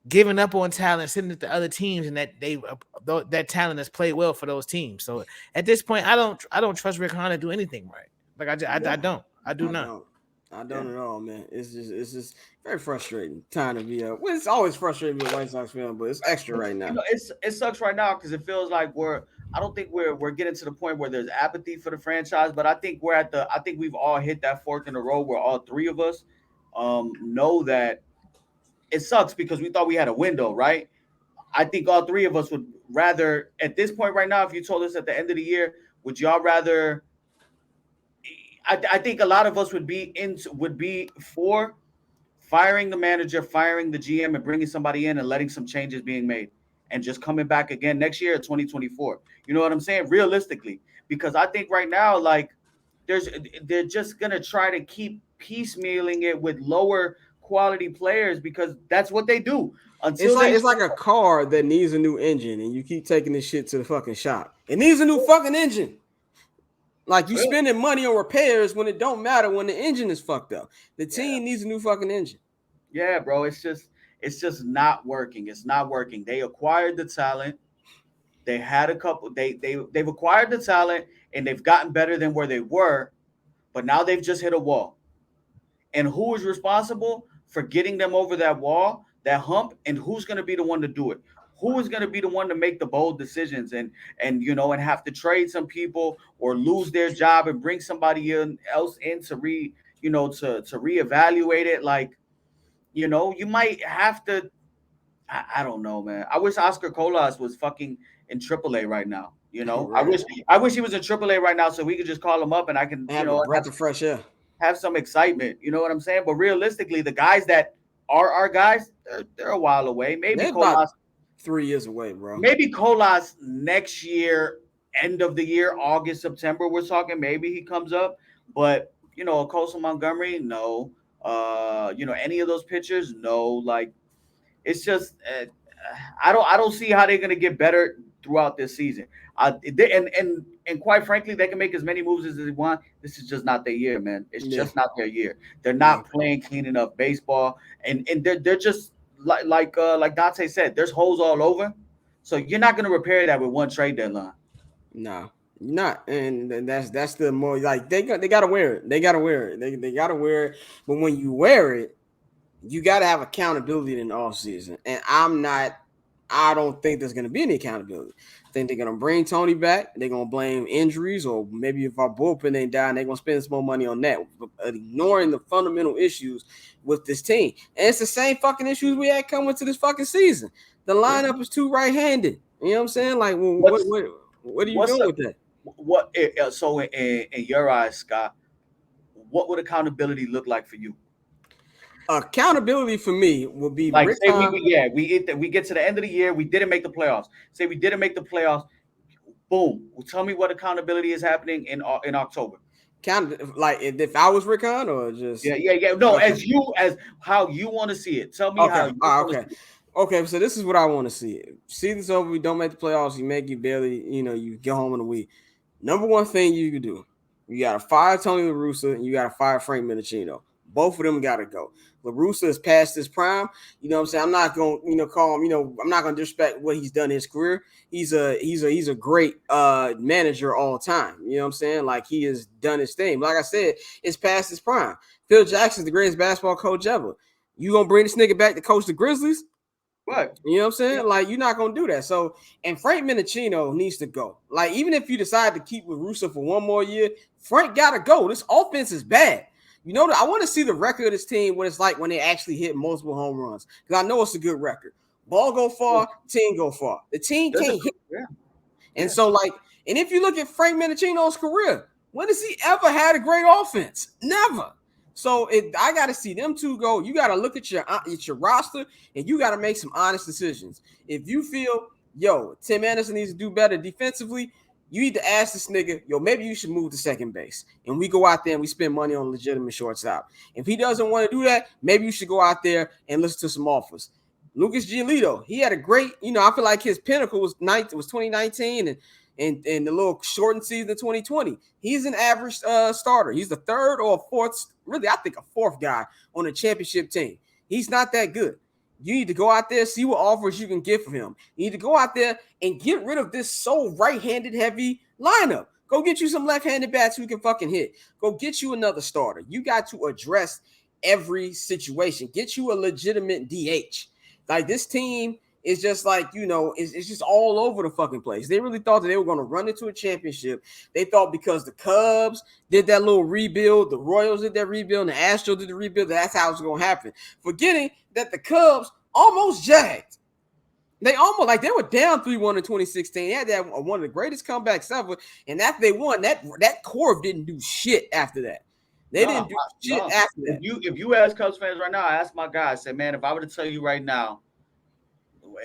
given up on talent, sitting at the other teams, and that talent has played well for those teams. So at this point, I don't trust Rick Hahn to do anything right. Like I don't. I do not. I don't at all, man. It's just very frustrating time to be well, it's always frustrating to be a White Sox fan, but it's extra right now. You know, it sucks right now because it feels like I don't think we're getting to the point where there's apathy for the franchise, but I think I think we've all hit that fork in the road where all three of us know that it sucks because we thought we had a window, right? I think all three of us would rather at this point right now, if you told us at the end of the year, would y'all rather I think a lot of us would be for firing the manager, firing the GM, and bringing somebody in and letting some changes being made, and just coming back again next year, 2024. You know what I'm saying? Realistically, because I think right now, like, they're just gonna try to keep piecemealing it with lower quality players because that's what they do. It's like a car that needs a new engine, and you keep taking this shit to the fucking shop. It needs a new fucking engine. Like you spending money on repairs when it don't matter when the engine is fucked up. The team needs a new fucking engine. Yeah, bro. It's just not working. It's not working. They acquired the talent. They had a couple. They've acquired the talent and they've gotten better than where they were, but now they've just hit a wall. And who is responsible for getting them over that wall, that hump, and who's going to be the one to do it? Who is going to be the one to make the bold decisions and have to trade some people or lose their job and bring somebody else in to to reevaluate it? Like, you might have to. I don't know, man. I wish Oscar Colas was fucking in AAA right now. Right. I wish he was in AAA right now so we could just call him up and I can have a breath of fresh air. Have some excitement. You know what I'm saying? But realistically, the guys that are our guys, they're a while away. Maybe they're Colas about 3 years away, bro. Maybe Colas next year, end of the year, August, September. We're talking. Maybe he comes up, but Colson Montgomery, no. Any of those pitchers, no. Like, it's just I don't see how they're gonna get better throughout this season. And quite frankly, they can make as many moves as they want. This is just not their year, man. It's just not their year. They're not playing clean enough baseball, and they're just like Dante said. There's holes all over, so you're not gonna repair that with one trade deadline. No, not, and that's the more like they gotta wear it. They gotta wear it. They gotta wear it. But when you wear it, you got to have accountability in the off season. And I don't think there's going to be any accountability. I think they're going to bring Tony back. They're going to blame injuries, or maybe if our bullpen ain't down, they're going to spend some more money on that, ignoring the fundamental issues with this team. And it's the same fucking issues we had coming to this fucking season. The lineup is too right-handed. You know what I'm saying? Like, what are you doing with that? So in your eyes, Scott, what would accountability look like for you? Accountability for me will be Like Rick say Hahn. we get to the end of the year, we didn't make the playoffs. Say we didn't make the playoffs. Boom. Well, tell me what accountability is happening in October. Like if I was Rick Hahn or just Yeah. No, okay. as how you want to see it. Tell me how Okay. you All right. want to Okay. see it. Okay. So this is what I want to see. Season's over. We don't make the playoffs. You make you barely. You get home in a week. Number one thing you can do, you got to fire Tony La Russa and you got to fire Frank Minichino. Both of them got to go. La Russa is past his prime. You know what I'm saying? I'm not going to, call him, I'm not going to disrespect what he's done in his career. He's a great manager all time. You know what I'm saying? Like he has done his thing. Like I said, it's past his prime. Phil Jackson's the greatest basketball coach ever. You going to bring this nigga back to coach the Grizzlies? What? You know what I'm saying? Yeah. Like, you're not going to do that. So, and Frank Minichino needs to go. Like, even if you decide to keep with Russo for one more year, Frank got to go. This offense is bad. I want to see the record of this team, what it's like when they actually hit multiple home runs. Because I know it's a good record. Ball go far, team go far. The team can't hit. Yeah. And so, like, and if you look at Frank Minichino's career, when has he ever had a great offense? Never. So I got to see them two go. You got to look at your roster and you got to make some honest decisions. If you feel, Tim Anderson needs to do better defensively, you need to ask this nigga, maybe you should move to second base. And we go out there and we spend money on a legitimate shortstop. If he doesn't want to do that, maybe you should go out there and listen to some offers. Lucas Giolito, he had a great, I feel like his pinnacle was 2019 and the little shortened season of 2020. He's an average starter. He's the third or fourth, really, I think a fourth guy on a championship team. He's not that good. You need to go out there, see what offers you can get from him. You need to go out there and get rid of this so right-handed heavy lineup. Go get you some left-handed bats who can fucking hit. Go get you another starter. You got to address every situation. Get you a legitimate DH. Like this team is just like, it's just all over the fucking place. They really thought that they were going to run into a championship. They thought because the Cubs did that little rebuild, the Royals did that rebuild, and the Astros did the rebuild, that's how it's going to happen. Forgetting that the Cubs almost jacked. They were down 3-1 in 2016. They had that one of the greatest comebacks ever. And after they won, that core didn't do shit after that. They didn't do shit after that. If you ask Cubs fans right now, I ask my guy, I said, man, if I were to tell you right now,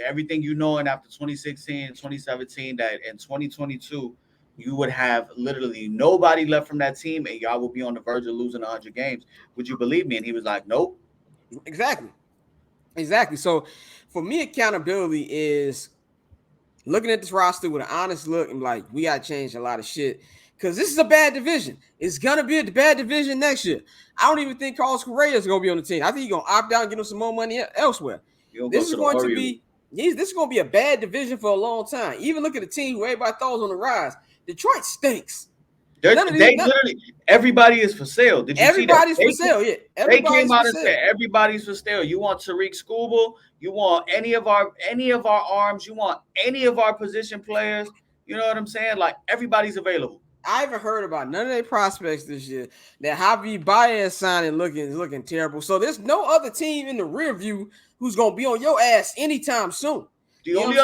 everything you know, and after 2016, 2017, that in 2022, you would have literally nobody left from that team and y'all will be on the verge of losing 100 games. Would you believe me? And he was like, nope. Exactly. So for me, accountability is looking at this roster with an honest look and like, we got to change a lot of shit because this is a bad division. It's going to be a bad division next year. I don't even think Carlos Correa is going to be on the team. I think he's going to opt out and get him some more money elsewhere. This is going to be a bad division for a long time. Even look at the team who everybody thought was on the rise. Detroit stinks. Everybody is for sale. Did you everybody's see that? For sale. Yeah, they came out and said everybody's for sale. You want Tariq Skubal? You want any of our arms? You want any of our position players? You know what I'm saying? Like everybody's available. I haven't heard about none of their prospects this year. That Javi Baez signing looking terrible. So there's no other team in the rear view who's gonna be on your ass anytime soon. The only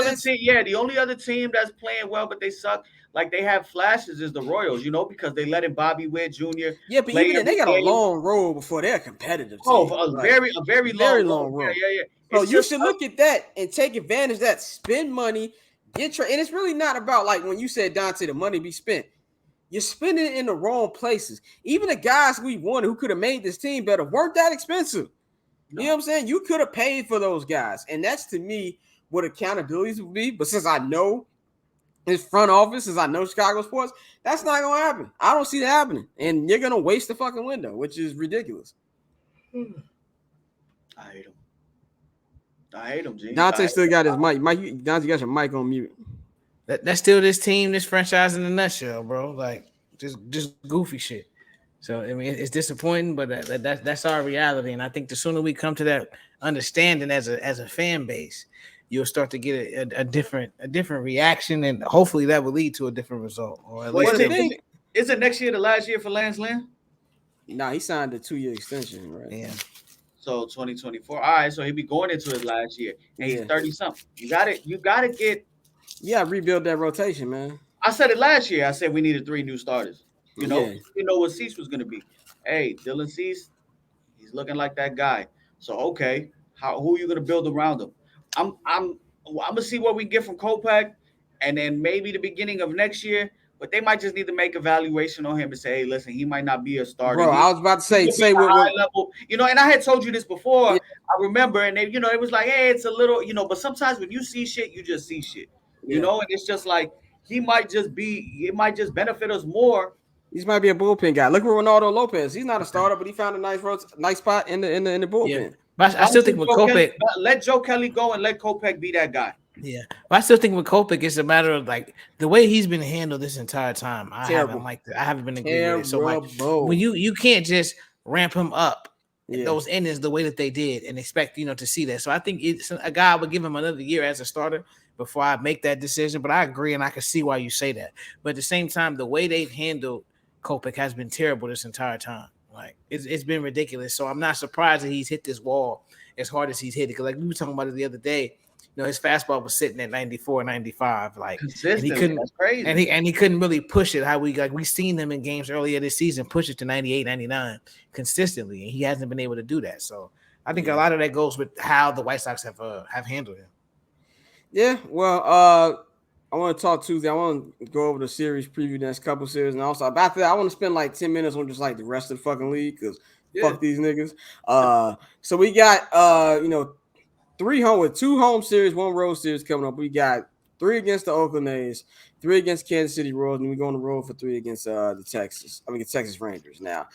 other team that's playing well, but they suck. Like they have flashes is the Royals, because they let in Bobby Witt Jr. Yeah, but even they got a long road before they're competitive. A very long road. Yeah. So you should look at that and take advantage of that. Spend money, and it's really not about like when you said Dante, the money be spent. You're spending it in the wrong places. Even the guys we wanted who could have made this team better weren't that expensive. No. You know what I'm saying? You could have paid for those guys, and that's to me what accountability would be. But since I know his front office, since I know Chicago sports, that's not going to happen. I don't see that happening. And you're going to waste the fucking window, which is ridiculous. I hate him, G. Dante still got his mic. Dante, you got your mic on mute. That's still this team, this franchise in a nutshell, bro. Like, just goofy shit. So, I mean, it's disappointing, but that's our reality. And I think the sooner we come to that understanding as a fan base, you'll start to get a different reaction, and hopefully that will lead to a different result. Or at least is it next year the last year for Lance Lynn? Nah, he signed a 2-year extension, right? Yeah. So 2024. All right, so he'll be going into his last year, and he's 30-something. You gotta get. Yeah, rebuild that rotation, man. I said it last year. I said we needed 3 new starters. You know what Cease was gonna be. Hey, Dylan Cease, he's looking like that guy. So okay, who are you gonna build around him? I'm gonna see what we get from Kopech, and then maybe the beginning of next year. But they might just need to make evaluation on him and say, hey, listen, he might not be a starter. Bro, I was about to He say could be a what high level, and I had told you this before. yeah, I remember, and they, it was like, hey, it's a little, but sometimes when you see shit, you just see shit, yeah. and it's just like it might just benefit us more. He might be a bullpen guy. Look at Ronaldo Lopez. He's not a starter, but he found a nice spot in the Yeah, bullpen. but I still think with Kopech, Let Joe Kelly go and let Kopech be that guy. yeah, but I still think with Kopech, it's a matter of like the way he's been handled this entire time. I haven't Terrible. liked it. I haven't been agreeing with it. So like Terrible. when you can't just ramp him up in Yeah. those innings the way that they did and expect to see that. So I think it's a guy would give him another year as a starter before I make that decision. But I agree, and I can see why you say that. But at the same time, the way they've handled Kopech has been terrible this entire time. Like it's been ridiculous. So I'm not surprised that he's hit this wall as hard as he's hit it. Because like we were talking about it the other day, his fastball was sitting at 94, 95, like, and he couldn't. That's crazy. And he couldn't really push it. How we seen him in games earlier this season push it to 98, 99 consistently, and he hasn't been able to do that. So I think a lot of that goes with how the White Sox have handled him. Yeah, well, I want to talk Tuesday. I want to go over the series preview, next couple series, and also after that, I want to spend like 10 minutes on just like the rest of the fucking league because fuck these niggas. So we got 2 home series, 1 road series coming up. We got 3 against the Oakland A's, 3 against Kansas City Royals, and we go on the road for 3 against the Texas Rangers. Now,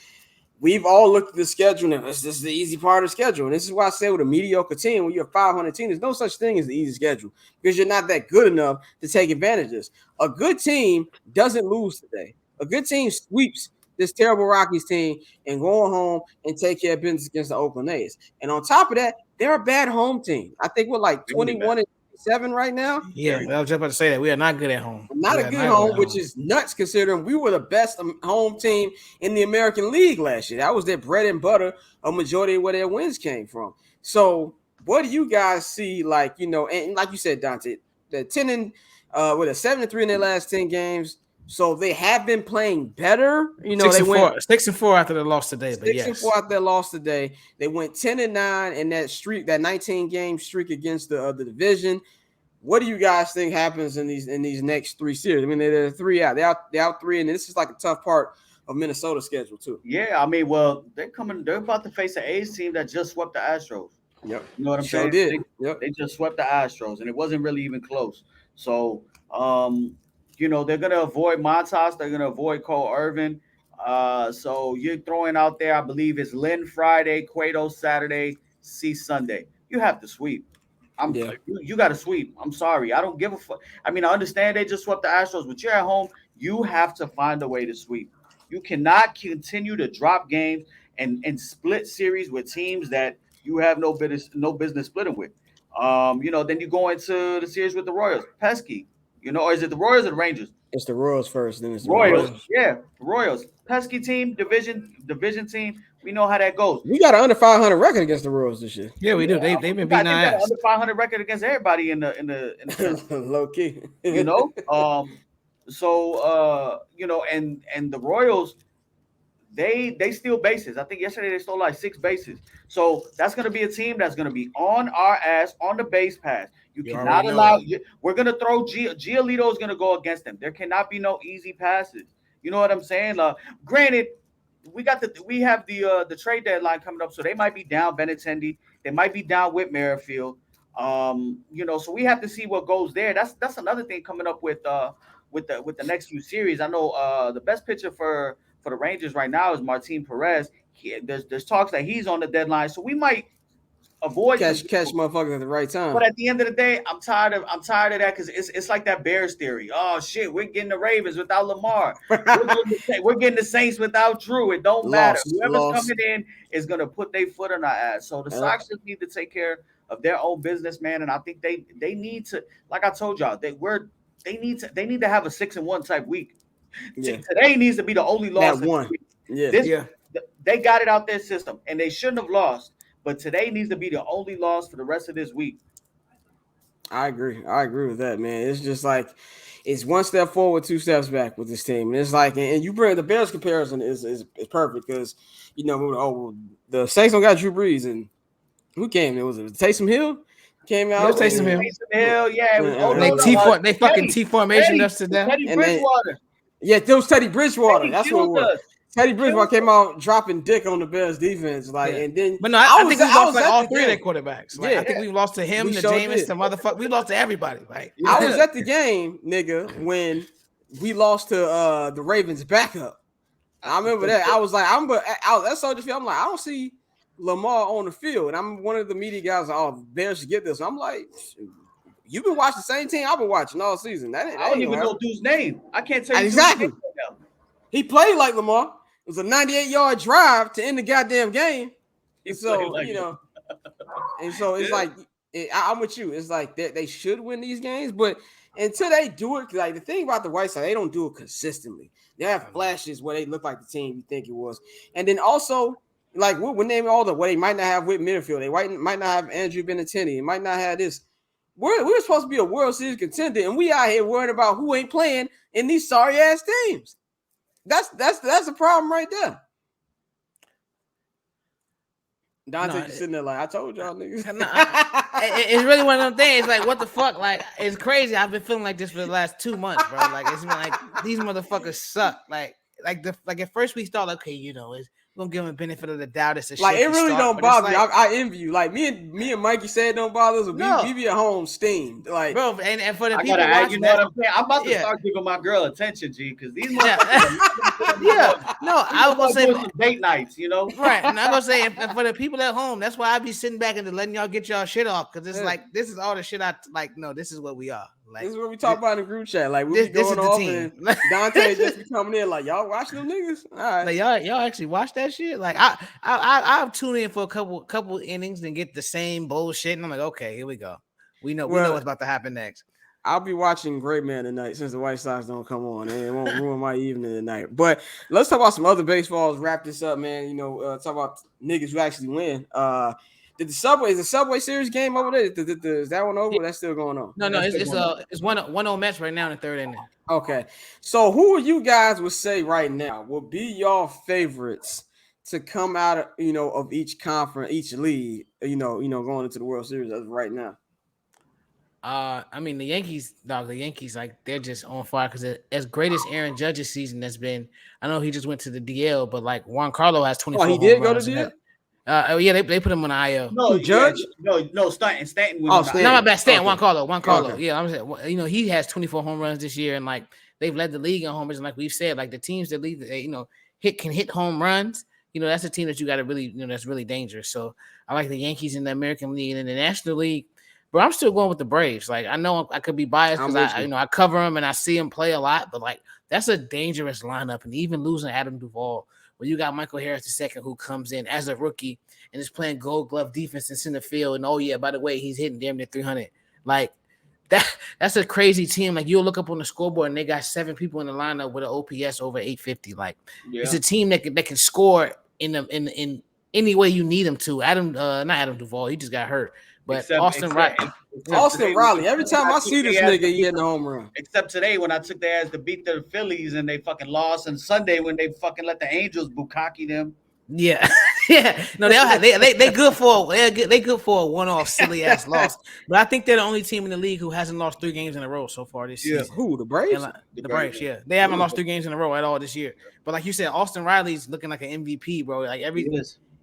we've all looked at the schedule, and this is the easy part of the schedule. And this is why I say with a mediocre team, when you're a 500 team, there's no such thing as the easy schedule because you're not that good enough to take advantage of this. A good team doesn't lose today. A good team sweeps this terrible Rockies team and go home and take care of business against the Oakland A's. And on top of that, they're a bad home team. I think we're like 21-7 right now. Yeah, I was just about to say that we are not good at home. Not a good home, which is nuts considering we were the best home team in the American League last year. That was their bread and butter, a majority of where their wins came from. So, what do you guys see? Like, and like you said, Dante, the 7-3 in their last 10 games. So they have been playing better. They went 6-4 after the loss today. But 6-4 after their loss today. They went 10-9 in that streak, that 19-game streak against the division. What do you guys think happens in these next 3 series? I mean, they're 3 out. They're out 3, and this is like a tough part of Minnesota's schedule too. Yeah, I mean, well, they're about to face an A's team that just swept the Astros. Yep. You know what I'm saying? They just swept the Astros, and it wasn't really even close. So, they're gonna avoid Montas. They're gonna avoid Cole Irvin. So you're throwing out there, I believe, it's Lynn Friday, Cueto Saturday, Cease Sunday. You have to sweep. You got to sweep. I'm sorry. I don't give a fuck. I mean, I understand they just swept the Astros, but you're at home. You have to find a way to sweep. You cannot continue to drop games and split series with teams that you have no business splitting with. Then you go into the series with the Royals. Pesky. Or is it the Royals or the Rangers? It's the Royals first, then it's the Royals. Yeah, the Royals. Pesky team, division team. We know how that goes. We got an under 500 record against the Royals this year. Yeah, we do. They've been beating our ass. Under 500 record against everybody in the low key. And the Royals, they steal bases. I think yesterday they stole like 6 bases. So that's going to be a team that's going to be on our ass on the base pass. You cannot allow. We're going to throw. Giolito is going to go against them. There cannot be no easy passes. You know what I'm saying? Granted, we have the trade deadline coming up, so they might be down Benintendi. They might be down Whit Merrifield. So we have to see what goes there. That's another thing coming up with the next few series. I know the best pitcher for the Rangers right now is Martin Perez. There's talks that he's on the deadline, so we might avoid catch motherfuckers at the right time. But at the end of the day, I'm tired of that because it's like that Bears theory. Oh shit, we're getting the Ravens without Lamar. we're getting the Saints without Drew. It don't matter. Whoever's coming in is gonna put their foot on our ass. So the Sox just need to take care of their own business, man. And I think they need to, like I told y'all, they need to have a 6-1 type week. Yeah. Today needs to be the only loss. That one. They got it out their system, and they shouldn't have lost. But today needs to be the only loss for the rest of this week. I agree with that, man. It's just like it's 1 step forward, 2 steps back with this team. And it's like, and you bring the Bears comparison is perfect because the Saints don't got Drew Brees, and Who came in? Was it Taysom Hill? Came Yeah, it out was Taysom and, Hill. Hell yeah, it was. Oh And they no, no, they fucking T formation us to death. Teddy and then Bridgewater. yeah, it was Teddy Bridgewater. Teddy That's what it killed was. us. Teddy Bridgewater came out dropping dick on the Bears defense, like, Yeah. and then But no, I think we lost like all three of their quarterbacks. Like I think we lost to him, We to sure Jameis, did. to motherfucker. We lost to everybody. Like I was at the game, nigga, when we lost to the Ravens backup. I remember that. I was like, that's so defeated. I'm like, I don't see Lamar on the field, and I'm one of the media guys. Like, oh, Bears should get this. I'm like, you've been watching the same team I've been watching all season. That I don't even know dude's name. I can't tell you exactly. Dude's name right now. He played like Lamar. It was a 98-yard drive to end the goddamn game. And so like and so it's like I'm with you. It's like they should win these games, but until they do it, like the thing about the White Sox, they don't do it consistently. They have flashes where they look like the team you think it was, and then also like we're naming all the what they might not have with midfield. They might not have Andrew Benintendi. It might not have this. We're supposed to be a World Series contender, and we out here worried about who ain't playing in these sorry ass teams. That's a problem right there. Dante just sitting there like, I told y'all niggas. It's really one of them things. Like, what the fuck? Like, it's crazy. I've been feeling like this for the last 2 months, bro. Like, it's been like these motherfuckers suck. Like at first we thought, okay, we're gonna give them the benefit of the doubt. It's a like it really don't bother me. Like, I envy you. Like me and Mikey said it don't bother us. We be at home steamed. Like, bro, and for the I people gotta, watching, you know what I'm saying? I'm about to start giving my girl attention, G, because these motherfuckers. No, I was gonna say some date nights, right. And I'm gonna say, and for the people at home, that's why I be sitting back and letting y'all get y'all shit off, because it's like this is all the shit I like. No, this is what we are. Like, this is what we talk about in the group chat. Like we be going off, and Dante just be coming in like, y'all watching them niggas. All right, like y'all actually watch that shit. Like I'll tune in for a couple innings and get the same bullshit, and I'm like, okay, here we go. We know what's about to happen next. I'll be watching Great Man tonight since the White Sox don't come on, and it won't ruin my evening tonight. But let's talk about some other baseballs. Wrap this up, man. Talk about niggas who actually win. Did the Subway Series game over there? Is that one over? That's still going on. No, it's 1-0 Mets right now in the third inning. Okay, so who you guys would say right now will be your favorites to come out of of each conference, each league, going into the World Series as of right now? I mean the Yankees, like they're just on fire because as great as Aaron Judge's season has been, I know he just went to the DL, but like Juan Carlo has 24. Oh, he did go to DL. Yeah, they put him on the IL. No, Judge. No, Stanton. Stanton. No, my bad. Stanton. Okay. Juan Carlo. Okay. Yeah, I'm saying, he has 24 home runs this year, and like they've led the league in homers. And like we've said, like the teams that lead, can hit home runs. That's a team that you got to really, that's really dangerous. So I like the Yankees in the American League, and in the National League. But I'm still going with the Braves. Like I know I could be biased because I cover them and I see them play a lot, but like that's a dangerous lineup. And even losing Adam Duvall, where you got Michael Harris II who comes in as a rookie and is playing Gold Glove defense in center field, and oh yeah, by the way, he's hitting damn near 300. Like that's a crazy team. Like you'll look up on the scoreboard and they got 7 people in the lineup with an OPS over 850. Like it's a team that can score in any way you need them to. Not Adam Duvall, he just got hurt. But Austin Riley. Every time I see this nigga, he hitting the home run. Except today when I took their ass to beat the Phillies and they fucking lost, and Sunday when they fucking let the Angels bukkake them. Yeah, yeah. No, they good for a one-off silly ass loss. But I think they're the only team in the league who hasn't lost 3 games in a row so far this season. Who, the Braves? The Braves, yeah. They haven't lost 3 games in a row at all this year. But like you said, Austin Riley's looking like an MVP, bro. Like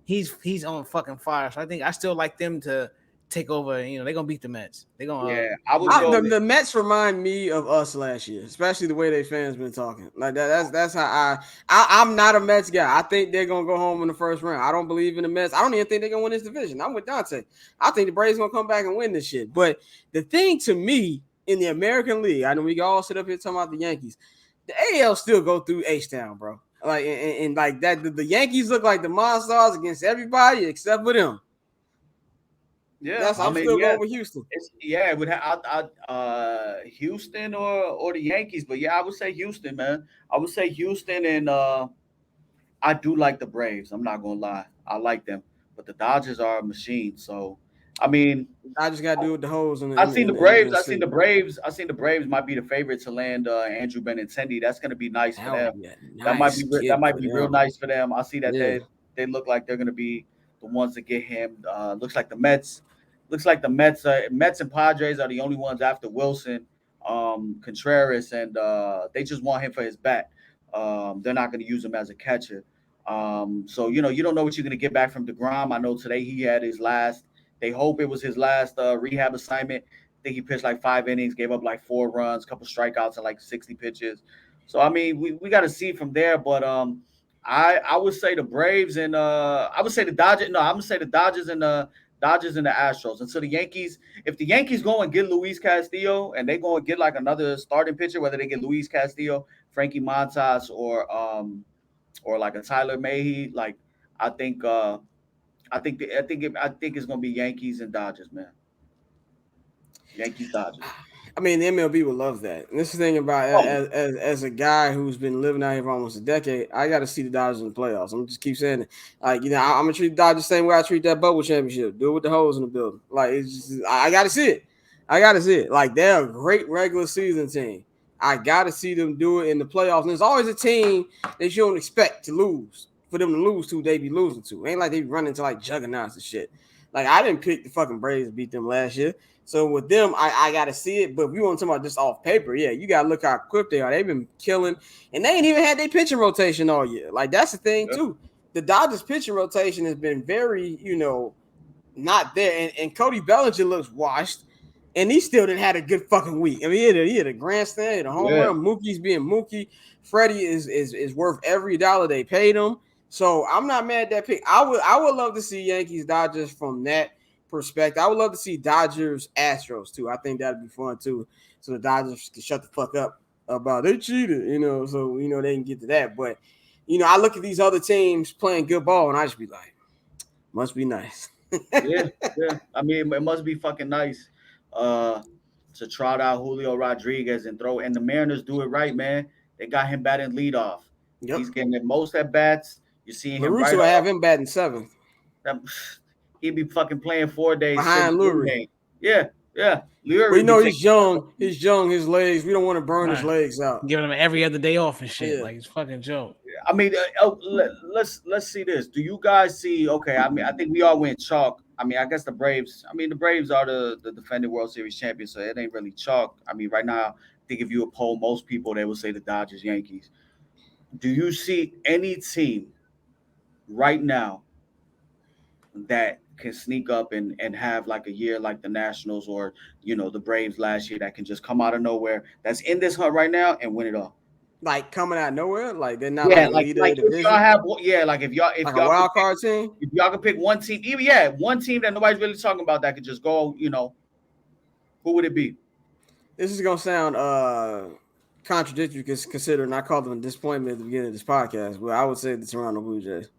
he's on fucking fire. So I still like them to take over. They're gonna beat the Mets. They're gonna. The Mets remind me of us last year, especially the way they fans been talking. Like that's how I'm not a Mets guy. I think they're gonna go home in the first round. I don't believe in the Mets. I don't even think they're gonna win this division. I'm with Dante. I think the Braves gonna come back and win this shit. But the thing to me in the American League, I know we all sit up here talking about the Yankees. The AL still go through H-Town, bro. Like and like that, the Yankees look like the monsters against everybody except for them. Yeah, I'm still going with Houston. It would have Houston or the Yankees, but yeah, I would say Houston, man. I would say Houston, and I do like the Braves. I'm not gonna lie, I like them, but the Dodgers are a machine. So, I mean, I just got to do with the hoes. I seen the Braves. I seen the Braves might be the favorite to land Andrew Benintendi. That's gonna be nice for them. Yeah, that might be real nice for them. I see that they look like they're gonna be the ones that get him. Looks like the Mets. Looks like the Mets. Mets and Padres are the only ones after Wilson, Contreras, and they just want him for his bat. They're not going to use him as a catcher. So you don't know what you're going to get back from Degrom. I know today he had his last. They hope it was his last rehab assignment. I think he pitched like 5 innings, gave up like 4 runs, couple strikeouts, and like 60 pitches. So I mean, we got to see from there. But I would say the Braves and I would say the Dodgers. No, I'm gonna say the Dodgers and the Astros. And so the Yankees, if the Yankees go and get Luis Castillo and they go and get like another starting pitcher, whether they get Luis Castillo, Frankie Montas, or like a Tyler Mahy, like I think I think it's gonna be Yankees and Dodgers, man. Yankees Dodgers. I mean, the MLB would love that. And this is the thing about Oh, as a guy who's been living out here for almost a decade, I got to see the Dodgers in the playoffs. I'm just keep saying it. Like, I'm gonna treat the Dodgers the same way I treat that bubble championship. Do it with the holes in the building. Like, it's just, I got to see it. I got to see it. Like, they're a great regular season team. I got to see them do it in the playoffs. And there's always a team that you don't expect to lose. For them to lose to, they be losing to. Ain't like they run into like juggernauts and shit. Like, I didn't pick the fucking Braves to beat them last year. So with them, I got to see it. But if we want to talk about just off paper, yeah, you got to look how quick they are. They've been killing, and they ain't even had their pitching rotation all year. Like, that's the thing, too. The Dodgers pitching rotation has been very, not there. And Cody Bellinger looks washed, and he still didn't had a good fucking week. I mean, he had a grandstand, he had a home run. Mookie's being Mookie. Freddie is worth every dollar they paid him. So I'm not mad at that pick. I would love to see Yankees Dodgers from that perspective. I would love to see Dodgers Astros too. I think that'd be fun too. So the Dodgers can shut the fuck up about they cheated, so they can get to that. But I look at these other teams playing good ball and I just be like, must be nice. yeah. I mean, it must be fucking nice to trot out Julio Rodriguez and throw. And the Mariners do it right, man. They got him batting leadoff. Yep. He's getting the most at bats. You're seeing him right. LaRusso have him batting seventh. He'd be fucking playing 4 days behind Lurie. Yeah. Lurie, well, he's young. He's young. His legs. We don't want to burn his legs out. Giving him every other day off and shit. Like it's fucking joke. I mean, let's see this. Do you guys see? Okay, I mean, I think we all went chalk. I mean, I guess the Braves. I mean, the Braves are the defending World Series champions, so it ain't really chalk. I mean, right now, I think if you would poll most people, they would say the Dodgers, Yankees. Do you see any team right now that can sneak up and have like a year like the Nationals or the Braves last year that can just come out of nowhere, that's in this hunt right now and win it all? Like coming out of nowhere, like they're not like if y'all have like if y'all a wild card team, if y'all could pick one team, one team that nobody's really talking about that could just go, who would it be? This is gonna sound contradictory because considering I called them a disappointment at the beginning of this podcast, but I would say the Toronto Blue Jays.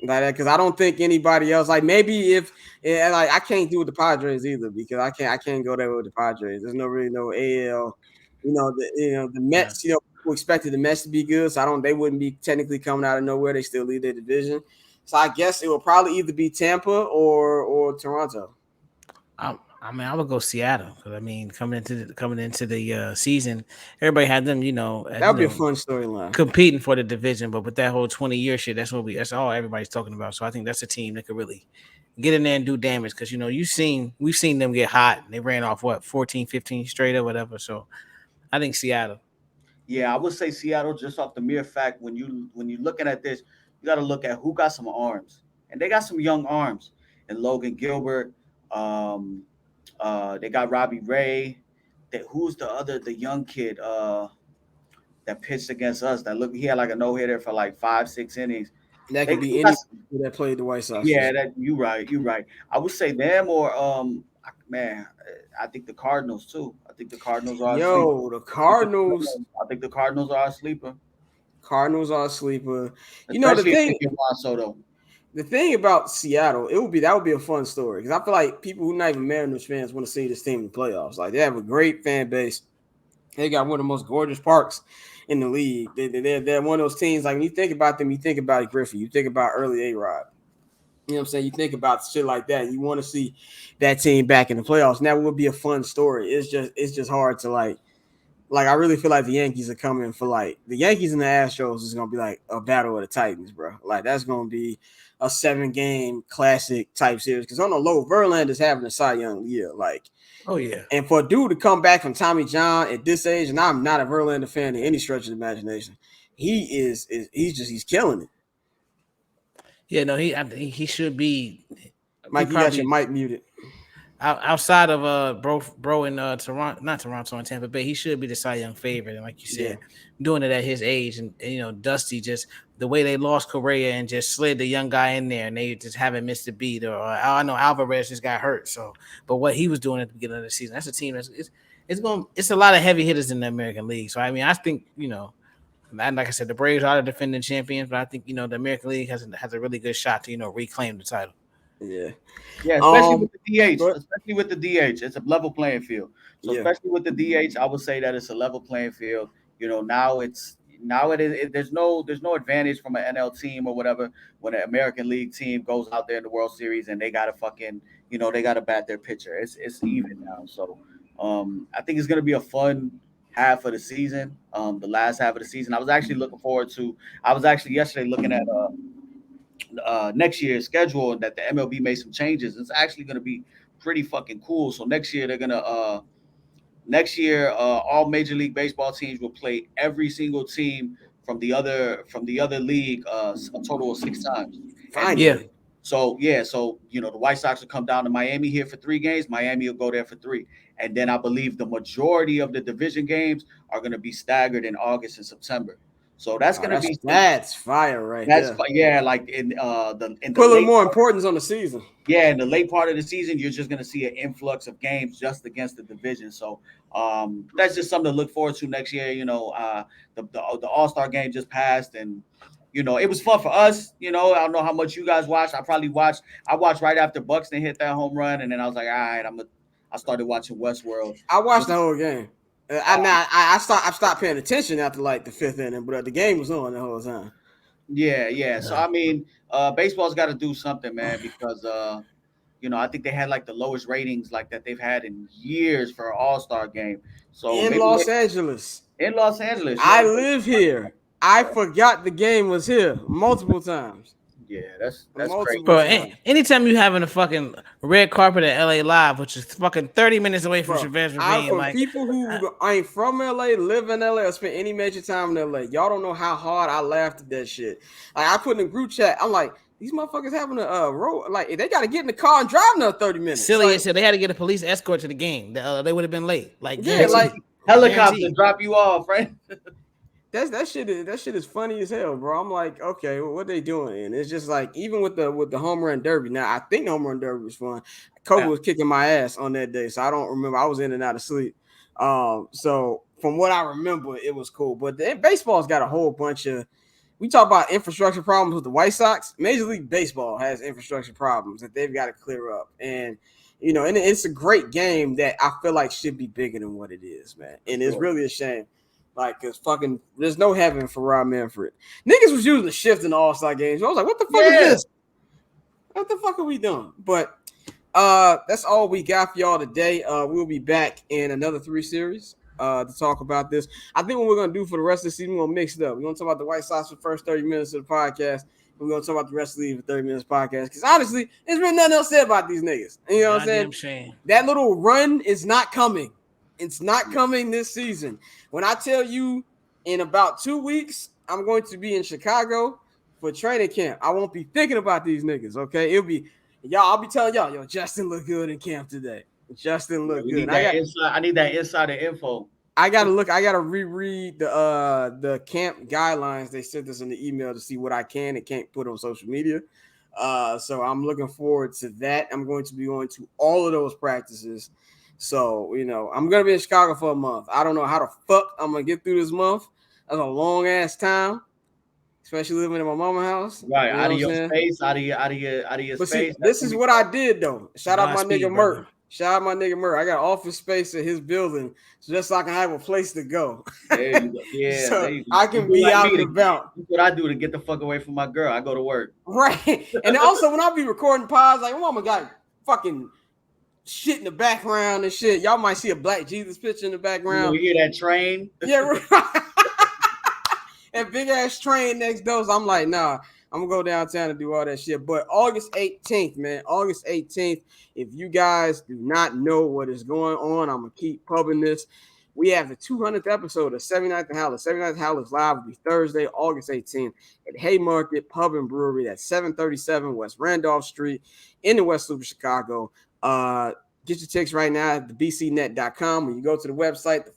Like that, because I don't think anybody else. Like maybe if like I can't do with the Padres either because I can't go there with the Padres. There's no AL. The Mets. People expected the Mets to be good, so they wouldn't be technically coming out of nowhere. They still lead their division. So I guess it will probably either be Tampa or Toronto. I mean, I would go Seattle because I mean, coming into the season, everybody had them. That would be a fun storyline, competing for the division. But with that whole 20-year shit, that's all everybody's talking about. So I think that's a team that could really get in there and do damage because we've seen them get hot. They ran off 14, 15 straight or whatever. So I think Seattle. Yeah, I would say Seattle just off the mere fact when you're looking at this, you got to look at who got some arms, and they got some young arms, and Logan Gilbert. They got Robbie Ray. Who's the young kid that pitched against us? He had like a no-hitter for like 5-6 innings. That could be any that played the White Sox. Yeah, you're right. I would say them or man, I think the Cardinals too. I think the Cardinals are. The Cardinals. I think the Cardinals are a sleeper. Cardinals are a sleeper. Especially the thing. Juan Soto. The thing about Seattle, that would be a fun story because I feel like people who not even Mariners fans want to see this team in the playoffs. Like they have a great fan base. They got one of the most gorgeous parks in the league. They're one of those teams. Like when you think about them, you think about Griffey, you think about early A-Rod. You know what I'm saying? You think about shit like that. You want to see that team back in the playoffs. And that would be a fun story. It's just hard to like Like, I really feel like the Yankees are coming for, like, the Yankees and the Astros is going to be like a battle of the Titans, bro. Like, that's going to be a 7-game classic type series. Because on the low, Verlander's having a Cy Young year. Like, Oh yeah. and for a dude to come back from Tommy John at this age, and I'm not a Verlander fan in any stretch of the imagination, he's killing it. Yeah, no, I think he should be. Mike, you got your mic muted. Outside of bro in Toronto, not Toronto and Tampa Bay, he should be the Cy Young favorite. And like you said, doing it at his age, and you know, Dusty, just the way they lost Correa and just slid the young guy in there, and they just haven't missed a beat. Or I know Alvarez just got hurt, so but what he was doing at the beginning of the season, that's a team it's a lot of heavy hitters in the American League. So I mean, I think, you know, and like I said, the Braves are the defending champions, but I think, you know, the American League has a really good shot to, you know, reclaim the title. Yeah, especially with the DH. Especially with the DH, it's a level playing field. So especially with the DH, I would say that it's a level playing field. You know, now it is. There's no advantage from an NL team or whatever when an American League team goes out there in the World Series and they gotta they gotta bat their pitcher. It's even now. So I think it's gonna be a fun half of the season. The last half of the season, I was actually looking forward to. I was actually yesterday looking at next year's schedule, that the MLB made some changes. It's actually going to be pretty fucking cool. So next year all Major League Baseball teams will play every single team from the other league a total of 6 times. Yeah. So you know, the White Sox will come down to Miami here for 3 games. Miami will go there for 3, and then I believe the majority of the division games are going to be staggered in August and September. So that's fire right there. Yeah, like in the putting more importance on the season. Yeah, in the late part of the season, you're just gonna see an influx of games just against the division. So that's just something to look forward to next year. You know, the All-Star game just passed, and you know, it was fun for us. You know, I don't know how much you guys watched. I watched right after Buxton hit that home run, and then I was like, all right, I started watching Westworld. I watched the whole game. I stopped paying attention after like the 5th inning, but the game was on the whole time. Yeah. So I mean, baseball's got to do something, man, because you know, I think they had like the lowest ratings like that they've had in years for an All-Star game. So in Los Angeles, I live here. I forgot the game was here multiple times. Yeah, that's crazy. Bro, anytime you having a fucking red carpet at LA Live, which is fucking 30 minutes away from Chavez Ravine. For people who ain't from LA, live in LA, or spend any major time in LA, y'all don't know how hard I laughed at that shit. Like, I put in a group chat, I'm like, these motherfuckers having a road, like they got to get in the car and drive another 30 minutes. Silly like, as hell. They had to get a police escort to the game. They would have been late. Like, yeah, like helicopter drop you off, right? That shit is funny as hell, bro. I'm like, okay, well, what they doing? And it's just like, even with the home run derby. Now, I think the home run derby was fun. Kobe was kicking my ass on that day, so I don't remember. I was in and out of sleep. So from what I remember, it was cool. But baseball's got a whole bunch of. We talk about infrastructure problems with the White Sox. Major League Baseball has infrastructure problems that they've got to clear up. And you know, and it's a great game that I feel like should be bigger than what it is, man. And it's really a shame. Like, cause fucking, there's no heaven for Rob Manfred. Niggas was using the shift in the All-Star games. I was like, what the fuck is this? What the fuck are we doing? But that's all we got for y'all today. We'll be back in another 3 series to talk about this. I think what we're gonna do for the rest of the season, we're gonna mix it up. We're gonna talk about the White Sox for the first 30 minutes of the podcast. We're gonna talk about the rest of the league for 30 minutes podcast. Because honestly, there's really nothing else said about these niggas. You know what I'm saying? Shame. That little run is not coming. It's not coming this season. When I tell you in about 2 weeks, I'm going to be in Chicago for training camp. I won't be thinking about these niggas, okay? It'll be, y'all, I'll be telling y'all, yo, Justin looked good in camp today. Justin looked good. I need that insider info. I gotta reread the camp guidelines they sent us in the email to see what I can and can't put on social media. So I'm looking forward to that. I'm going to be going to all of those practices. So, you know, I'm going to be in Chicago for a month. I don't know how the fuck I'm going to get through this month. That's a long ass time, especially living in my mama's house. Right. Out of your space, out of your but space. See, this is what I did though. Shout out my nigga Mert. Shout out my nigga Mert. I got office space in his building just so I can have a place to go. There you go. Yeah. So I can be out and about. That's what I do to get the fuck away from my girl. I go to work. Right. And also when I be recording pods, like, mama got fucking shit in the background and shit. Y'all might see a Black Jesus picture in the background. You hear that train? Yeah, right. That big ass train next door. So I'm like, nah, I'm gonna go downtown and do all that shit. But August 18th, man, August 18th. If you guys do not know what is going on, I'm gonna keep pubbing this. We have the 200th episode of 79th Howlers. 79th Howlers Live will be Thursday, August 18th at Haymarket Pub and Brewery at 737 West Randolph Street in the West Loop of Chicago. Get your tickets right now at thebcnet.com. When you go to the website,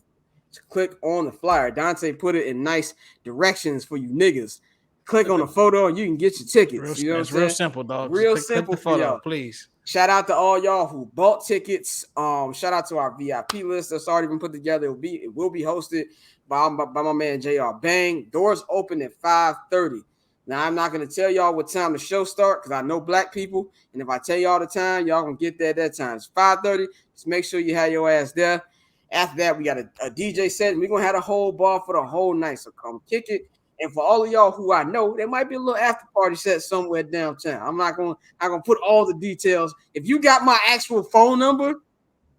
click on the flyer. Dante put it in nice directions for you niggas. Click on the photo and you can get your tickets. You know what I'm saying? Real simple, dog. Real click simple the photo, for y'all. please. Shout out to all y'all who bought tickets. Shout out to our VIP list that's already been put together. It will be hosted by my man JR Bang. Doors open at 5:30. Now I'm not gonna tell y'all what time the show start because I know black people, and if I tell y'all the time, y'all gonna get there at that time. It's 5:30. Just make sure you have your ass there. After that, we got a DJ set, and we're gonna have a whole bar for the whole night. So come kick it. And for all of y'all who I know, there might be a little after party set somewhere downtown. I'm not gonna put all the details. If you got my actual phone number,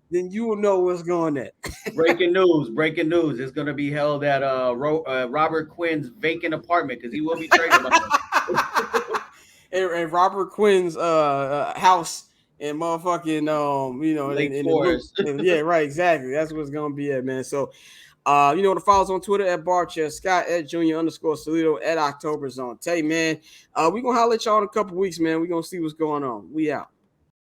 then you will know what's going on. Breaking news. It's gonna be held at Robert Quinn's vacant apartment because he will be trading about and Robert Quinn's house and motherfucking Lake in Forest. the loop. Yeah, right, exactly. That's what's gonna be at, man. So you know to follow us on Twitter at BarChair Scott, at Junior_Solito, at October Zone. Tay, man, we gonna holler at y'all in a couple weeks, man. We gonna see what's going on. We out.